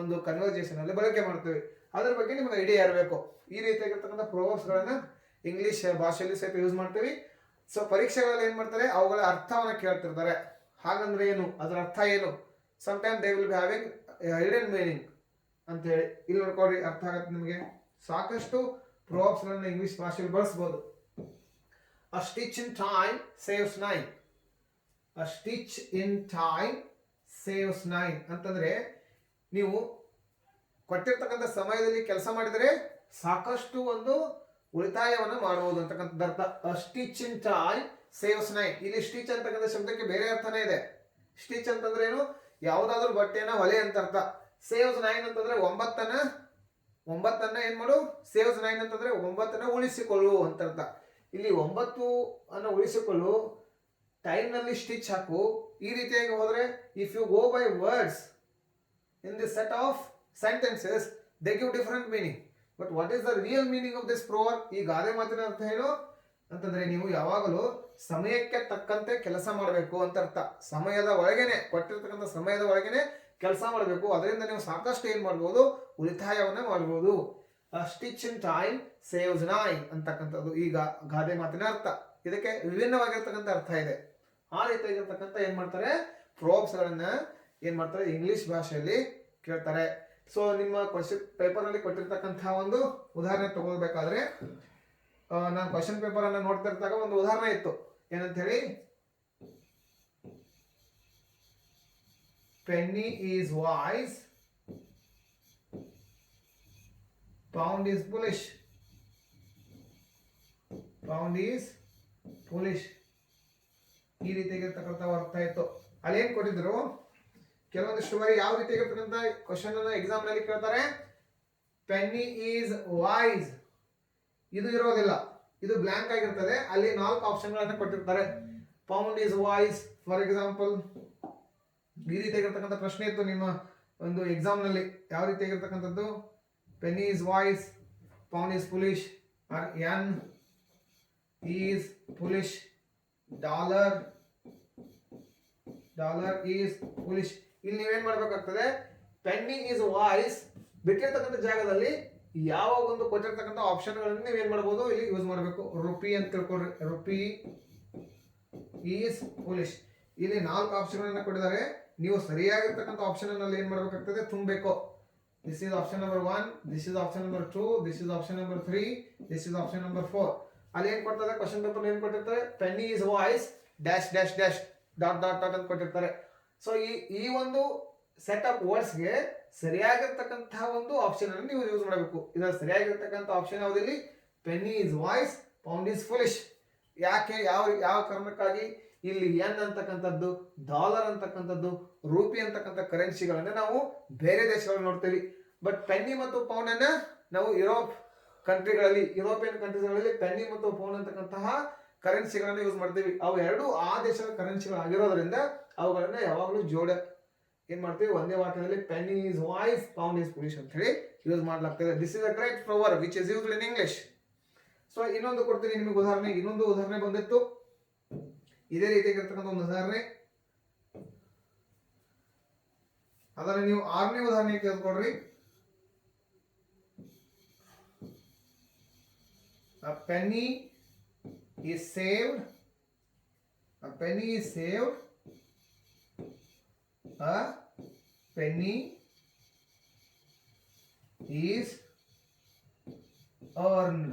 ಒಂದು ಕನ್ವರ್ಜೇಷನ್ ಅಲ್ಲಿ ಬಳಕೆ ಮಾಡ್ತೇವೆ. ಅದ್ರ ಬಗ್ಗೆ ನಿಮ್ಗೆ ಐಡಿಯಾ ಇರಬೇಕು. ಈ ರೀತಿಯಾಗಿರ್ತಕ್ಕಂಥ ಪ್ರೋವರ್ಬ್ಸ್ಗಳನ್ನ ಇಂಗ್ಲಿಷ್ ಭಾಷೆಯಲ್ಲಿ ಸಹಿತ ಯೂಸ್ ಮಾಡ್ತೀವಿ. ಸೊ ಪರೀಕ್ಷೆಗಳಲ್ಲಿ ಏನ್ ಮಾಡ್ತಾರೆ, ಅವುಗಳ ಅರ್ಥವನ್ನ ಕೇಳ್ತಿರ್ತಾರೆ. ಹಾಗಂದ್ರೆ ಏನು, ಅದರ ಅರ್ಥ ಏನು. Sometime they will be having hidden meaning ಅಂತ ಹೇಳಿ. ಇಲ್ಲಿ ನೋಡ್ಕೊಳ್ರಿ, ಅರ್ಥ ಆಗತ್ತೆ ನಿಮಗೆ. ಸಾಕಷ್ಟು ಪ್ರೋವರ್ಬ್ಸ್ಗಳನ್ನ ಇಂಗ್ಲಿಷ್ ಭಾಷೆಯಲ್ಲಿ ಬಳಸ್ಬೋದು. A stitch in time saves nine. A stitch in time saves nine ಅಂತಂದ್ರೆ ನೀವು ಕೊಟ್ಟಿರ್ತಕ್ಕಂಥ ಸಮಯದಲ್ಲಿ ಕೆಲಸ ಮಾಡಿದರೆ ಸಾಕಷ್ಟು ಒಂದು ಉಳಿತಾಯವನ್ನು ಮಾಡಬಹುದು ಅಂತಕ್ಕಂಥದ್ದು ಅರ್ಥ. A stitch in time saves nine. ಇಲ್ಲಿ ಸ್ಟಿಚ್ ಅಂತಕ್ಕಂಥ ಶಬ್ದಕ್ಕೆ ಬೇರೆ ಅರ್ಥನೇ ಇದೆ. ಸ್ಟಿಚ್ ಅಂತಂದ್ರೆ ಏನು, ಯಾವುದಾದ್ರೂ ಬಟ್ಟೆನ ಹೊಲೆ ಅಂತ ಅರ್ಥ. ಸೇವ್ಸ್ ನೈನ್ ಅಂತಂದ್ರೆ ಒಂಬತ್ತನ್ನ ಏನ್ ಮಾಡು, ಸೇವ್ಸ್ ನೈನ್ ಅಂತಂದ್ರೆ ಒಂಬತ್ತನ್ನ ಉಳಿಸಿಕೊಳ್ಳು ಅಂತ ಅರ್ಥ. ಇಲ್ಲಿ 9 ಅನ್ನು ಉಳಿಸಿಕೊಳ್ಳು, ಟೈಮ್ ನಲ್ಲಿ ಸ್ಟಿಚ್ ಹಾಕು. ಈ ರೀತಿಯಾಗಿ ಹೋದ್ರೆ if you go by words in this set of sentences they give different meaning. But what is the real meaning of this proverb? ಈ ಗಾದೆ ಮಾತಿನ ಅರ್ಥ ಏನು ಅಂತಂದ್ರೆ, ನೀವು ಯಾವಾಗಲೂ ಸಮಯಕ್ಕೆ ತಕ್ಕಂತೆ ಕೆಲಸ ಮಾಡಬೇಕು ಅಂತ ಅರ್ಥ. ಸಮಯದ ಒಳಗೇನೆ, ಕೊಟ್ಟಿರ್ತಕ್ಕಂಥ ಸಮಯದ ಒಳಗೇನೆ ಕೆಲಸ ಮಾಡಬೇಕು. ಅದರಿಂದ ನೀವು ಸಾಕಷ್ಟು ಏನ್ ಮಾಡ್ಬೋದು, ಉಳಿತಾಯವನ್ನ ಮಾಡ್ಬೋದು. Stitch in time saves nine ಅಂತಕ್ಕಂಥದ್ದು ಈಗ ಗಾದೆ ಮಾತಿನ ಅರ್ಥ. ಇದಕ್ಕೆ ವಿಭಿನ್ನವಾಗಿರ್ತಕ್ಕಂಥ ಅರ್ಥ ಇದೆ. ಆ ರೀತಿಯಾಗಿರ್ತಕ್ಕಂಥ ಏನ್ ಮಾಡ್ತಾರೆ, ಪ್ರೋವರ್ಬ್ಸ್ ಗಳನ್ನ ಏನ್ ಮಾಡ್ತಾರೆ, ಇಂಗ್ಲಿಷ್ ಭಾಷೆಯಲ್ಲಿ ಕೇಳ್ತಾರೆ. ಸೊ ನಿಮ್ಮ ಕ್ವಶನ್ ಪೇಪರ್ ಅಲ್ಲಿ ಕೊಟ್ಟಿರ್ತಕ್ಕಂಥ ಒಂದು ಉದಾಹರಣೆ ತಗೊಳ್ಬೇಕಾದ್ರೆ, ನಾನು ಕ್ವಶನ್ ಪೇಪರ್ ಅನ್ನ ನೋಡ್ತಾ ಇರ್ತಾಗ ಒಂದು ಉದಾಹರಣೆ ಇತ್ತು. ಏನಂತ ಹೇಳಿ, penny is wise, pound is foolish. Pound is foolish. ಈ ರೀತಿಯಾಗಿರ್ತಕ್ಕಂಥ ಅರ್ಥ ಇತ್ತು. ಅಲ್ಲಿ ಏನ್ ಕೊಟ್ಟಿದ್ರು, ಕೆಲವೊಂದಿಷ್ಟು ಬಾರಿ ಯಾವ ರೀತಿಯಾಗಿರ್ತಕ್ಕಂಥ ಕ್ವಶನ್ ಅನ್ನ ಎಕ್ಸಾಮ್ ನಲ್ಲಿ ಕೇಳ್ತಾರೆ, ಪೆನ್ನಿ ಈಸ್ ವೈಸ್. ಇದು ಇರೋದಿಲ್ಲ, ಇದು ಬ್ಲಾಂಕ್ ಆಗಿರ್ತದೆ. ಅಲ್ಲಿ 4 ಆಪ್ಷನ್ಗಳನ್ನ ಕೊಟ್ಟಿರ್ತಾರೆ. Pound is wise for example. ಈ ರೀತಿಯಾಗಿರ್ತಕ್ಕಂಥ ಪ್ರಶ್ನೆ ಇತ್ತು ನಿಮ್ಮ ಒಂದು ಎಕ್ಸಾಮ್ ನಲ್ಲಿ. ಯಾವ ರೀತಿಯಾಗಿರ್ತಕ್ಕಂಥದ್ದು, penny is wise, pound is foolish, R N is foolish, dollar is foolish. ಇಲ್ಲಿ ನೀವೇನ್ ಮಾಡ್ಬೇಕಾಗ್ತದೆ, ಪೆನ್ನಿ ಈಸ್ ವಾಯ್ಸ್ ಬಿಟ್ಟಿರ್ತಕ್ಕಂಥ ಜಾಗದಲ್ಲಿ ಯಾವ ಒಂದು ಕೊಟ್ಟಿರ್ತಕ್ಕಂಥ ಆಪ್ಷನ್ಗಳನ್ನು ನೀವೇನ್ ಮಾಡ್ಬೋದು, ಇಲ್ಲಿ ಯೂಸ್ ಮಾಡಬೇಕು. ರುಪಿ ಅಂತ ತಿಳ್ಕೊಳ್ರಿ, ರುಪಿ ಈಸ್ ಫುಲಿಶ್. ಇಲ್ಲಿ 4 ಆಪ್ಷನ್ಗಳನ್ನ ಕೊಟ್ಟಿದ್ದಾರೆ. ನೀವು ಸರಿಯಾಗಿರ್ತಕ್ಕಂಥ ಆಪ್ಷನ್ ಅಲ್ಲಿ ಏನ್ ಮಾಡ್ಬೇಕಾಗ್ತದೆ, ತುಂಬಬೇಕು. This is option number 1, this is option number 2, this is option number 3, this is option number 4. ಅಲ್ಲಿ ಏನ್ ಕೊಡ್ತಾರೆ, ಕ್ವಶನ್ ಪೇಪರ್ ಏನ್ ಕೊಟ್ಟಿರ್ತಾರೆ, penny is wise dash dash dash dot dot dot ಅಂತ ಕೊಟ್ಟಿರ್ತಾರೆ. ಸೊ ಈ ಒಂದು ಸೆಟ್ ಆಫ್ ವರ್ಡ್ಸ್ಗೆ ಸರಿಯಾಗಿರ್ತಕ್ಕಂಥ ಒಂದು ಆಪ್ಷನ್ ಅನ್ನು ನೀವು ಯೂಸ್ ಮಾಡಬೇಕು. ಇದರ ಸರಿಯಾಗಿರ್ತಕ್ಕಂಥ ಆಪ್ಷನ್ ಯಾವುದಿಲ್ಲಿ, penny is wise, pound is foolish. ಯಾಕೆ, ಯಾವ ಕಾರಣಕ್ಕಾಗಿ ಇಲ್ಲಿ ಎನ್ ಅಂತಕ್ಕಂಥದ್ದು, ಡಾಲರ್ ಅಂತಕ್ಕಂಥದ್ದು, ರೂಪಿ ಅಂತಕ್ಕಂಥ ಕರೆನ್ಸಿಗಳನ್ನ ನಾವು ಬೇರೆ ದೇಶಗಳಲ್ಲಿ ನೋಡ್ತೀವಿ. ಬಟ್ ಪೆನ್ನಿ ಮತ್ತು ಪೌಂಡ್ ಅನ್ನ ನಾವು ಯುರೋಪಿಯನ್ ಕಂಟ್ರೀಸ್ಗಳಲ್ಲಿ ಪೆನ್ನಿ ಮತ್ತು ಪೌಂಡ್ ಅಂತಕ್ಕಂತಹ ಕರೆನ್ಸಿಗಳನ್ನ ಯೂಸ್ ಮಾಡ್ತೀವಿ. ಅವು ಎರಡು ಆ ದೇಶದ ಕರೆನ್ಸಿಗಳಾಗಿರೋದ್ರಿಂದ ಅವುಗಳನ್ನ ಯಾವಾಗಲೂ ಏನ್ ಮಾಡ್ತೀವಿ, ಒಂದೇ ವಾಕ್ಯದಲ್ಲಿ penny is wise, pound is foolish ಅಂತ ಹೇಳಿ ಯೂಸ್ ಮಾಡ್ಲಾಗ್ತದೆ. This is a great proverb which is used in English. So ಇನ್ನೊಂದು ಕೊಡ್ತೀನಿ ನಿಮಗೆ ಉದಾಹರಣೆ. ಇನ್ನೊಂದು ಉದಾಹರಣೆ ಬಂದಿತ್ತು, ಇದೇ ರೀತಿಯಾಗಿರ್ತಕ್ಕಂಥ ಒಂದು ಉದಾಹರಣೆ. ಅದನ್ನ ನೀವು 6ನೇ ಉದಾಹರಣೆ ಕೇಳ್ಕೊಡ್ರಿ. A penny is saved. A penny is saved. A penny is earned.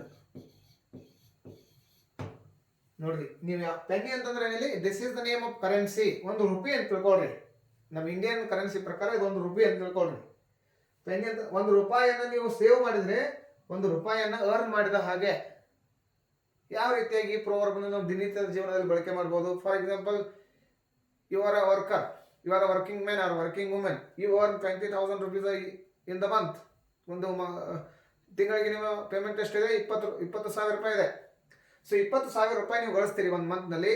ನೋಡ್ರಿ, ನೀವು ಪೆನ್ನಿ ಅಂತಂದ್ರೆ ಏನಿಲ್ಲ, this is the name of currency. ಒಂದು ರೂಪಿ ಅಂತ ತಿಳ್ಕೊಳ್ರಿ. ನಮ್ಮ ಇಂಡಿಯನ್ ಕರೆನ್ಸಿ ಪ್ರಕಾರ ಇದೊಂದು ರೂಪಿ ಅಂತ ತಿಳ್ಕೊಳ್ರಿ. ಪೆನ್ನಿ ಅಂತ, ಒಂದು ರೂಪಾಯಿಯನ್ನ ನೀವು ಸೇವ್ ಮಾಡಿದ್ರೆ ಒಂದು ರೂಪಾಯಿಯನ್ನ ಅರ್ನ್ ಮಾಡಿದ ಹಾಗೆ. ಯಾವ ರೀತಿಯಾಗಿ ಈ ಪ್ರೋವರ್ಬ್ ನಾವು ದಿನನಿತ್ಯದ ಜೀವನದಲ್ಲಿ ಬಳಕೆ ಮಾಡ್ಬೋದು? For example, you are a worker, you are a working man or working women, you earn 20,000 rupees in the month. ಒಂದು ತಿಂಗಳಿಗೆ ನಿಮ್ಮ ಪೇಮೆಂಟ್ ಎಷ್ಟಿದೆ? 20,000 ರೂಪಾಯಿ ಇದೆ. ಸೊ 20,000 ರೂಪಾಯಿ ನೀವು ಗಳಿಸ್ತೀರಿ ಒಂದು ಮಂತ್ನಲ್ಲಿ.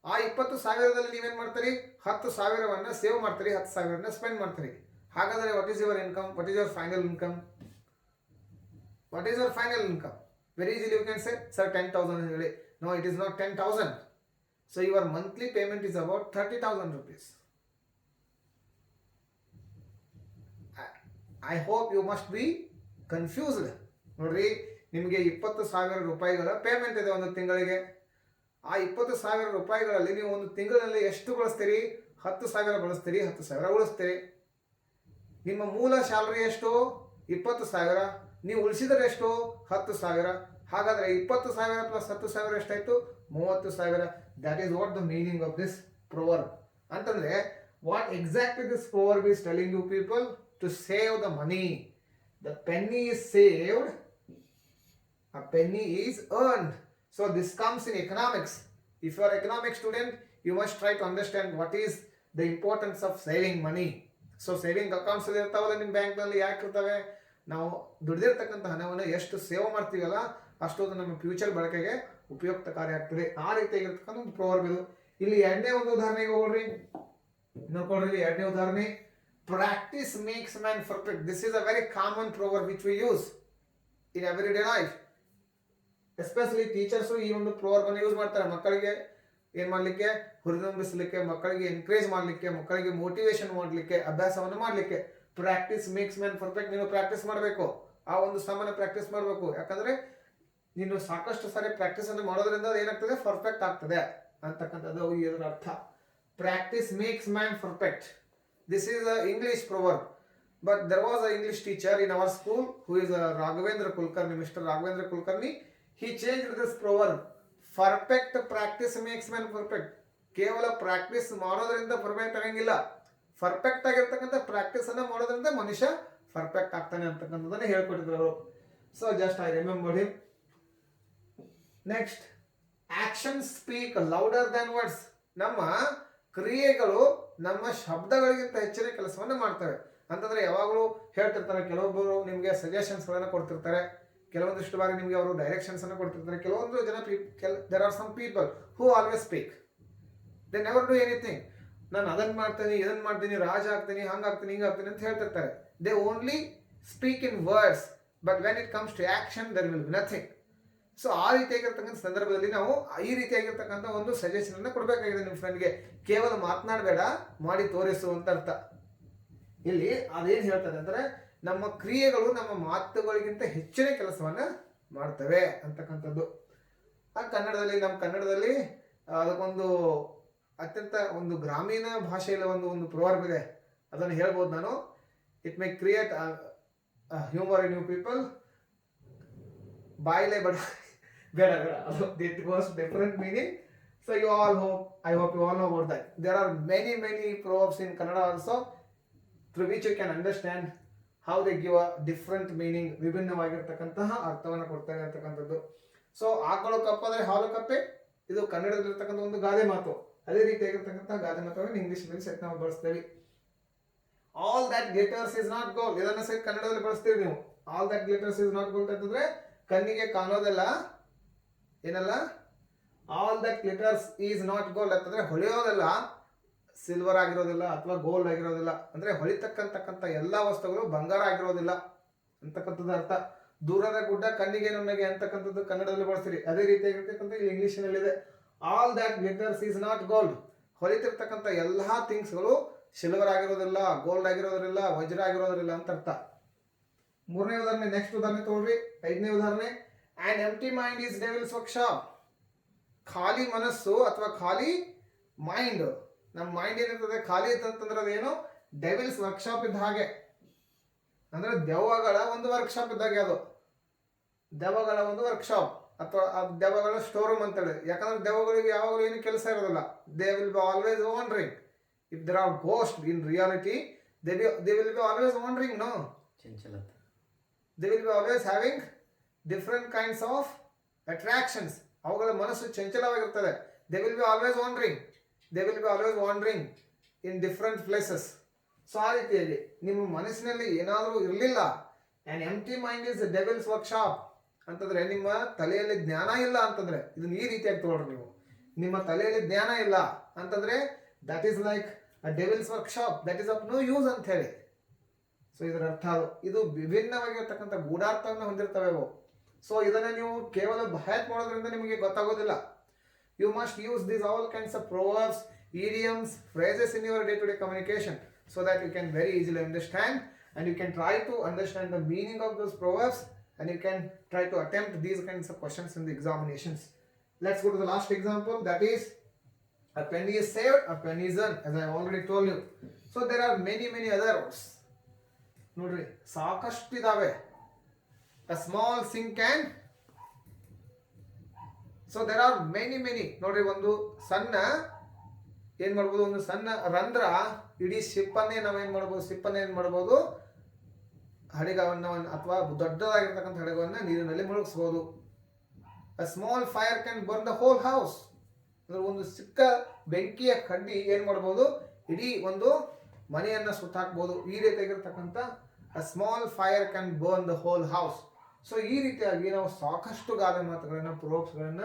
ಆ 20,000ದಲ್ಲಿ ನೀವೇನು ಮಾಡ್ತೀರಿ? 10,000ವನ್ನ ಸೇವ್ ಮಾಡ್ತೀರಿ, 10,000ನ ಸ್ಪೆಂಡ್ ಮಾಡ್ತೀರಿ. ಹಾಗಾದರೆ what is your income? What is your final income? What is your final income? Very easily you can say, sir, 10,000 ಹೇಳಿ. No, it is not 10,000. So your monthly payment is about 30,000 rupees. I hope you must be confused. ನೋಡ್ರಿ, ನಿಮಗೆ 20,000 ರೂಪಾಯಿಗಳ payment ಇದೆ ಒಂದು ತಿಂಗಳಿಗೆ. ಆ 20,000 ರೂಪಾಯಿಗಳಲ್ಲಿ ನೀವು ಒಂದು ತಿಂಗಳಲ್ಲಿ ಎಷ್ಟು ಬಳಸ್ತೀರಿ? 10,000 ಬಳಸ್ತೀರಿ, 10,000 ಉಳಿಸ್ತೀರಿ. ನಿಮ್ಮ ಮೂಲ ಸ್ಯಾಲರಿ ಎಷ್ಟು? 20,000. ನೀವು ಉಳಿಸಿದರೆ ಎಷ್ಟು? 10,000. ಹಾಗಾದ್ರೆ 20,000 ಪ್ಲಸ್ 10,000 ಎಷ್ಟಾಯ್ತು? 30,000. That is what the meaning of this proverb. ಅಂತಂದ್ರೆ what exactly this proverb is telling you people? To save the money. The penny is saved, a penny is earned. So this comes in economics. If you are an economic student, you must try to understand what is the importance of saving money. So saving accounts ಇರ್ತಾವಲ್ಲ ನಿಮ್ಮ ಬ್ಯಾಂಕ್ನಲ್ಲಿ, ಯಾಕೆ ಇರ್ತವೆ? ನಾವು ದುಡಿದಿರ್ತಕ್ಕಂಥ ಹಣವನ್ನು ಎಷ್ಟು save ಮಾಡ್ತೀವಲ್ಲ ಅಷ್ಟೊಂದು ನಮ್ಮ ಫ್ಯೂಚರ್ ಬಳಕೆಗೆ ಉಪಯುಕ್ತಕಾರಿ ಆಗ್ತದೆ. ಆ ರೀತಿಯಾಗಿರ್ತಕ್ಕಂಥ ಒಂದು ಪ್ರೊವರ್ಬ್ ಇದು. ಇಲ್ಲಿ ಎರಡನೇ ಒಂದು ಉದಾಹರಣೆಗೆ ಹೋಗ್ರಿ, ನೋಡ್ಕೊಳ್ರಿ. ಎರಡನೇ ಉದಾಹರಣೆ, practice makes man perfect. This is a very common proverb which we use in every day life. Especially teachers ಈ ಒಂದು ಪ್ರೊವರ್ಬ್ ಅನ್ನು ಯೂಸ್ ಮಾಡ್ತಾರೆ ಮಕ್ಕಳಿಗೆ ಏನು ಮಾಡಲಿಕ್ಕೆ? ಹುರಿದುಂಬಿಸಲಿಕ್ಕೆ, ಮಕ್ಕಳಿಗೆ ಎನ್ಕರೇಜ್ ಮಾಡಲಿಕ್ಕೆ, ಮಕ್ಕಳಿಗೆ ಮೋಟಿವೇಶನ್ ಮಾಡಲಿಕ್ಕೆ, ಅಭ್ಯಾಸವನ್ನು ಮಾಡಲಿಕ್ಕೆ. Practice makes man perfect. ನೀನು ಪ್ರಾಕ್ಟೀಸ್ ಮಾಡಬೇಕು, ಆ ಒಂದು ಸಾಮಾನ್ಯ ಪ್ರಾಕ್ಟೀಸ್ ಮಾಡಬೇಕು. ಯಾಕಂದ್ರೆ ನೀನು ಸಾಕಷ್ಟು ಸಾರಿ ಪ್ರಾಕ್ಟೀಸ್ ಅನ್ನು ಮಾಡೋದ್ರಿಂದ ಏನಾಗ್ತದೆ? ಪರ್ಫೆಕ್ಟ್ ಆಗ್ತದೆ ಅಂತಕ್ಕಂಥದ್ದು ಇದರ ಅರ್ಥ. Practice makes man perfect. This is a English proverb. But there was a English teacher in our school who is Raghavendra Kulkarni, mister Raghavendra Kulkarni. He changed this proverb. Perfect practice makes man perfect. ಕೇವಲ practice ಮಾಡೋದ್ರಿಂದ perfect ಆಗಂಗಿಲ್ಲ. Perfect ಆಗಿರ್ತಕ್ಕಂಥ practice ಅನ್ನ ಮಾಡೋದ್ರಿಂದ ಮನುಷ್ಯ perfect ಆಗ್ತಾನೆ ಅಂತಕ್ಕಂಥದ್ದನ್ನ ಹೇಳ್ಕೊಟ್ಟಿದ್ರು ಅವರು. So just I remembered him. Next, action speak louder than words. ನಮ್ಮ ಕ್ರಿಯೆಗಳು ನಮ್ಮ ಶಬ್ದಗಳಿಗಿಂತ ಹೆಚ್ಚಿನ ಕೆಲಸವನ್ನ ಮಾಡ್ತವೆ ಅಂತಂದ್ರೆ ಯಾವಾಗಲೂ ಹೇಳ್ತಿರ್ತಾರೆ. ಕೆಲವೊಬ್ಬರು ನಿಮಗೆ ಸಜೆಷನ್ಸ್ಗಳನ್ನು ಕೊಡ್ತಿರ್ತಾರೆ, ಕೆಲವೊಂದಿಷ್ಟು ಬಾರಿ ನಿಮಗೆ ಅವರು ಡೈರೆಕ್ಷನ್ಸ್ ಅನ್ನು ಕೊಡ್ತಿರ್ತಾರೆ. ಕೆಲವೊಂದು ಜನ there are some people who always speak, they never do anything. ನಾನು ಅದನ್ನು ಮಾಡ್ತೀನಿ, ಇದನ್ನು ಮಾಡ್ತೀನಿ, ರಾಜ ಆಗ್ತೀನಿ, ಹಂಗಾಗ್ತೀನಿ, ಹಿಂಗಾಗ್ತೀನಿ ಅಂತ ಹೇಳ್ತಿರ್ತಾರೆ. They only speak in words, but when it comes to action there will be nothing. So ಆ ರೀತಿಯಾಗಿರ್ತಕ್ಕಂಥ ಸಂದರ್ಭದಲ್ಲಿ ನಾವು ಈ ರೀತಿಯಾಗಿರ್ತಕ್ಕಂಥ ಒಂದು ಸಜೆಷನ್ ಅನ್ನು ಕೊಡಬೇಕಾಗಿದೆ ನಿಮ್ಮ ಫ್ರೆಂಡ್ಗೆ. ಕೇವಲ ಮಾತನಾಡಬೇಡ, ಮಾಡಿ ತೋರಿಸು ಅಂತ ಅರ್ಥ. ಇಲ್ಲಿ ಅದೇನು ಹೇಳ್ತಾರೆ ಅಂದರೆ, ನಮ್ಮ ಕ್ರಿಯೆಗಳು ನಮ್ಮ ಮಾತುಗಳಿಗಿಂತ ಹೆಚ್ಚಿನ ಕೆಲಸವನ್ನ ಮಾಡ್ತವೆ ಅಂತಕ್ಕಂಥದ್ದು. ನಮ್ಮ ಕನ್ನಡದಲ್ಲಿ ಅದಕ್ಕೊಂದು ಅತ್ಯಂತ ಒಂದು ಗ್ರಾಮೀಣ ಭಾಷೆಯಲ್ಲಿ ಒಂದು ಪ್ರೊವರ್ಬ್ ಇದೆ, ಅದನ್ನು ಹೇಳ್ಬೋದು ನಾನು. It may create humour in you people. ಬಾಯಿಲೆ ಬೇಡ it was different meaning. So I hope you all know about that. There are many proverbs in Kannada also, through which you can understand how they give a different meaning. ವಿಭಿನ್ನವಾಗಿರ್ತಕ್ಕಂತಹ ಅರ್ಥವನ್ನು ಕೊಡ್ತಾರೆ ಅಂತಕ್ಕಂಥದ್ದು. So ಆಕಳು ಕಪ್ಪಾದ್ರೆ ಹಾಲು ಕಪ್ಪೆ, ಇದು ಕನ್ನಡದಲ್ಲಿರ್ತಕ್ಕಂಥ ಒಂದು ಗಾದೆ ಮಾತು. ಅದೇ ರೀತಿಯಾಗಿರ್ತಕ್ಕಂಥ ಗಾದೆ ಮಾತುಗಳನ್ನು ಇಂಗ್ಲಿಷ್ನಲ್ಲಿ ಸಹಿತ ನಾವು ಬಳಸ್ತೇವೆ. All that glitters is not gold, ಇದನ್ನು ಸಹಿತ ಕನ್ನಡದಲ್ಲಿ ಬಳಸ್ತೀವಿ ನೀವು. All that glitters is not gold ಅಂತಂದ್ರೆ ಕಣ್ಣಿಗೆ ಕಾಣೋದೆಲ್ಲ ಏನಲ್ಲ, all that glitters is not gold ಅಂತಂದ್ರೆ ಹೊಳೆಯೋದೆಲ್ಲ ಸಿಲ್ವರ್ ಆಗಿರೋದಿಲ್ಲ ಅಥವಾ ಗೋಲ್ಡ್ ಆಗಿರೋದಿಲ್ಲ. ಅಂದ್ರೆ ಹೊಳಿತಕ್ಕಂತಕ್ಕಂಥ ಎಲ್ಲಾ ವಸ್ತುಗಳು ಬಂಗಾರ ಆಗಿರೋದಿಲ್ಲ ಅಂತಕ್ಕಂಥದ್ದು ಅರ್ಥ. ದೂರದ ಗುಡ್ಡ ಕಣ್ಣಿಗೆ ನುಣ್ಣಗೆ ಅಂತಕ್ಕಂಥದ್ದು ಕನ್ನಡದಲ್ಲಿ ಬಳಸ್ತೀರಿ. ಅದೇ ರೀತಿಯಾಗಿರ್ತಕ್ಕಂಥ ಇಲ್ಲಿ ಇಂಗ್ಲಿಷ್ನಲ್ಲಿದೆ. All that glitters is not gold, ಹೊಳಿತಿರ್ತಕ್ಕಂಥ ಎಲ್ಲಾ ಥಿಂಗ್ಸ್ಗಳು ಸಿಲ್ವರ್ ಆಗಿರೋದಿಲ್ಲ, ಗೋಲ್ಡ್ ಆಗಿರೋದಿಲ್ಲ, ವಜ್ರ ಆಗಿರೋದಿಲ್ಲ ಅಂತ ಅರ್ಥ. ಮೂರನೇ ಉದಾಹರಣೆ, ನೆಕ್ಸ್ಟ್ ಉದಾಹರಣೆ ತಗೊಳ್ರಿ. 5ನೇ ಉದಾಹರಣೆ, on empty mind is devils workshop. ಖಾಲಿ ಮನಸ್ಸು ಅಥವಾ ಖಾಲಿ ಮೈಂಡ್, ನಮ್ಮ ಮೈಂಡ್ ಏನಿರ್ತದೆ ಖಾಲಿ ಅಂತಂದ್ರೆ ಅದೇನು ಡೆವಿಲ್ಸ್ ವರ್ಕ್ಶಾಪ್ ಇದ್ದ ಹಾಗೆ ಅಂದ್ರೆ ದೆವ್ವಗಳ ಒಂದು ವರ್ಕ್ಶಾಪ್ ಇದ್ದಾಗ ಅದು ದೆವ್ವಗಳ ಒಂದು ವರ್ಕ್ಶಾಪ್ ಅಥವಾ ದೆವ್ವಗಳ ಸ್ಟೋರ್ ರೂಮ್ ಅಂತೇಳಿ. ಯಾಕಂದ್ರೆ ದೆವ್ವಗಳಿಗೆ ಯಾವಾಗಲೂ ಏನು ಕೆಲಸ ಇರೋದಿಲ್ಲ. They will be always wandering. If there are ghost in reality, they will be always wandering. No, ಚಂಚಲತೆ. They will be always having different kinds of attractions. ಅವುಗಳ ಮನಸ್ಸು ಚಂಚಲವಾಗಿರ್ತದೆ. They will be always wandering. They will be always wandering in different places. So ಆ ರೀತಿಯಾಗಿ ನಿಮ್ಮ ಮನಸ್ಸಿನಲ್ಲಿ ಏನಾದರೂ ಇರಲಿಲ್ಲ, and empty mind is devil's workshop ಅಂತಂದ್ರೆ, ನಿಮ್ಮ ತಲೆಯಲ್ಲಿ ಜ್ಞಾನ ಇಲ್ಲ ಅಂತಂದ್ರೆ, ಇದನ್ನ ಈ ರೀತಿಯಾಗಿ ತಗೊಳ್ರಿ ನೀವು. ನಿಮ್ಮ ತಲೆಯಲ್ಲಿ ಜ್ಞಾನ ಇಲ್ಲ ಅಂತಂದ್ರೆ that is like a devil's workshop, that is of no use ಅಂತ ಹೇಳಿ. ಸೊ ಇದರ ಅರ್ಥ ಇದು ವಿಭಿನ್ನವಾಗಿರ್ತಕ್ಕಂಥ ಗೂಢಾರ್ಥವನ್ನು ಹೊಂದಿರ್ತವೆ ಅವು. ಸೊ ಇದನ್ನ ನೀವು ಕೇವಲ ಭಯಾತ್ ಮಾಡೋದ್ರಿಂದ ನಿಮಗೆ ಗೊತ್ತಾಗೋದಿಲ್ಲ. You must use these all kinds of proverbs, idioms, phrases in your day-to-day communication, so that you can very easily understand, and you can try to understand the meaning of those proverbs, and you can try to attempt these kinds of questions in the examinations. Let's go to the last example, that is a penny is saved, a penny is earned, as I already told you. So there are many other words. ನೋಡ್ರಿ ಸಾಕಷ್ಟು ಇದಾವೆ. a small sink can, so there are many. ನೋಡ್ರಿ ಒಂದು ಸಣ್ಣ ಏನ್ ಮಾಡ್ಬೋದು, ಒಂದು ಸಣ್ಣ ರಂಧ್ರ ಇಡೀ ಶಿಪ್ಪನ್ನೇ ನಾವೇನ್ ಮಾಡ್ಬೋದು, ಶಿಪ್ಪನ್ನೇ ಏನ್ ಮಾಡ್ಬೋದು, ಹಡಗವನ್ನ ಅಥವಾ ದೊಡ್ಡದಾಗಿರ್ತಕ್ಕಂಥ ಹಡಗವನ್ನ ನೀರಿನಲ್ಲಿ ಮುಳುಗಿಸಬಹುದು. A small fire can burn the whole house. ಅಂದ್ರೆ ಒಂದು ಚಿಕ್ಕ ಬೆಂಕಿಯ ಕಡ್ಡಿ ಏನ್ ಮಾಡ್ಬೋದು, ಇಡೀ ಒಂದು ಮನೆಯನ್ನ ಸುತ್ತಾಕ್ಬೋದು. ಈ ರೀತಿಯಾಗಿರ್ತಕ್ಕಂಥ a small fire can burn the whole house. So ಈ ರೀತಿಯಾಗಿ ನಾವು ಸಾಕಷ್ಟು ಗಾದೆ ಮಾತುಗಳನ್ನ, ಪ್ರೋಬ್ಸ್ಗಳನ್ನ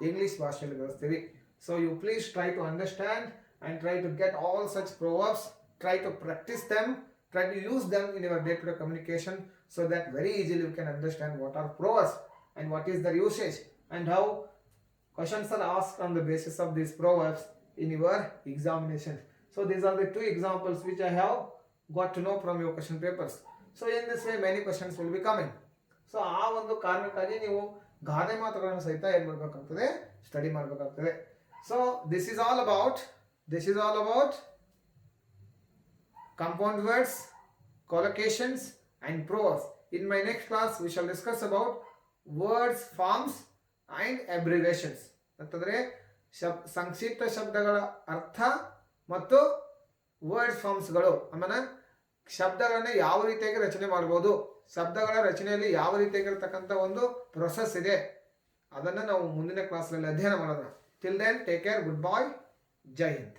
ಇಂಗ್ಲಿಷ್ ಭಾಷೆಯಲ್ಲಿ ಬಳಸ್ತೀವಿ. So you please try to understand and try to get all such proverbs, try to practice them, try to use them in your day-to-day communication, so that very easily you can understand what are proverbs and what is their usage and how questions are asked on the basis of these proverbs in your examination. So these are the two examples which I have got to know from your question papers. So in this way many questions will be coming. So ಆ ಒಂದು ಕಾರಣಕ್ಕಾಗಿ ನೀವು ಗಾದೆ ಮಾತುಗಳನ್ನು ಸಹಿತ ಏನು ಮಾಡಬೇಕಾಗ್ತದೆ, study ಮಾಡಬೇಕಾಗ್ತದೆ. So this is all about compound words, collocations and proverbs. In my next class we shall discuss about words, forms and abbreviations. ಅಂತಂದ್ರೆ ಸಂಕ್ಷಿಪ್ತ ಶಬ್ದಗಳ ಅರ್ಥ ಮತ್ತು ವರ್ಡ್ ಫಾರ್ಮ್ಸ್ಗಳು. ಆಮೇಲೆ ಶಬ್ದಗಳನ್ನ ಯಾವ ರೀತಿಯಾಗಿ ರಚನೆ ಮಾಡಬಹುದು, ಶಬ್ದಗಳ ರಚನೆಯಲ್ಲಿ ಯಾವ ರೀತಿಯಾಗಿರ್ತಕ್ಕಂಥ ಒಂದು ಪ್ರೊಸೆಸ್ ಇದೆ, ಅದನ್ನು ನಾವು ಮುಂದಿನ ಕ್ಲಾಸ್ನಲ್ಲಿ ಅಧ್ಯಯನ ಮಾಡೋಣ. Till then, take care. Goodbye. Jai Hind.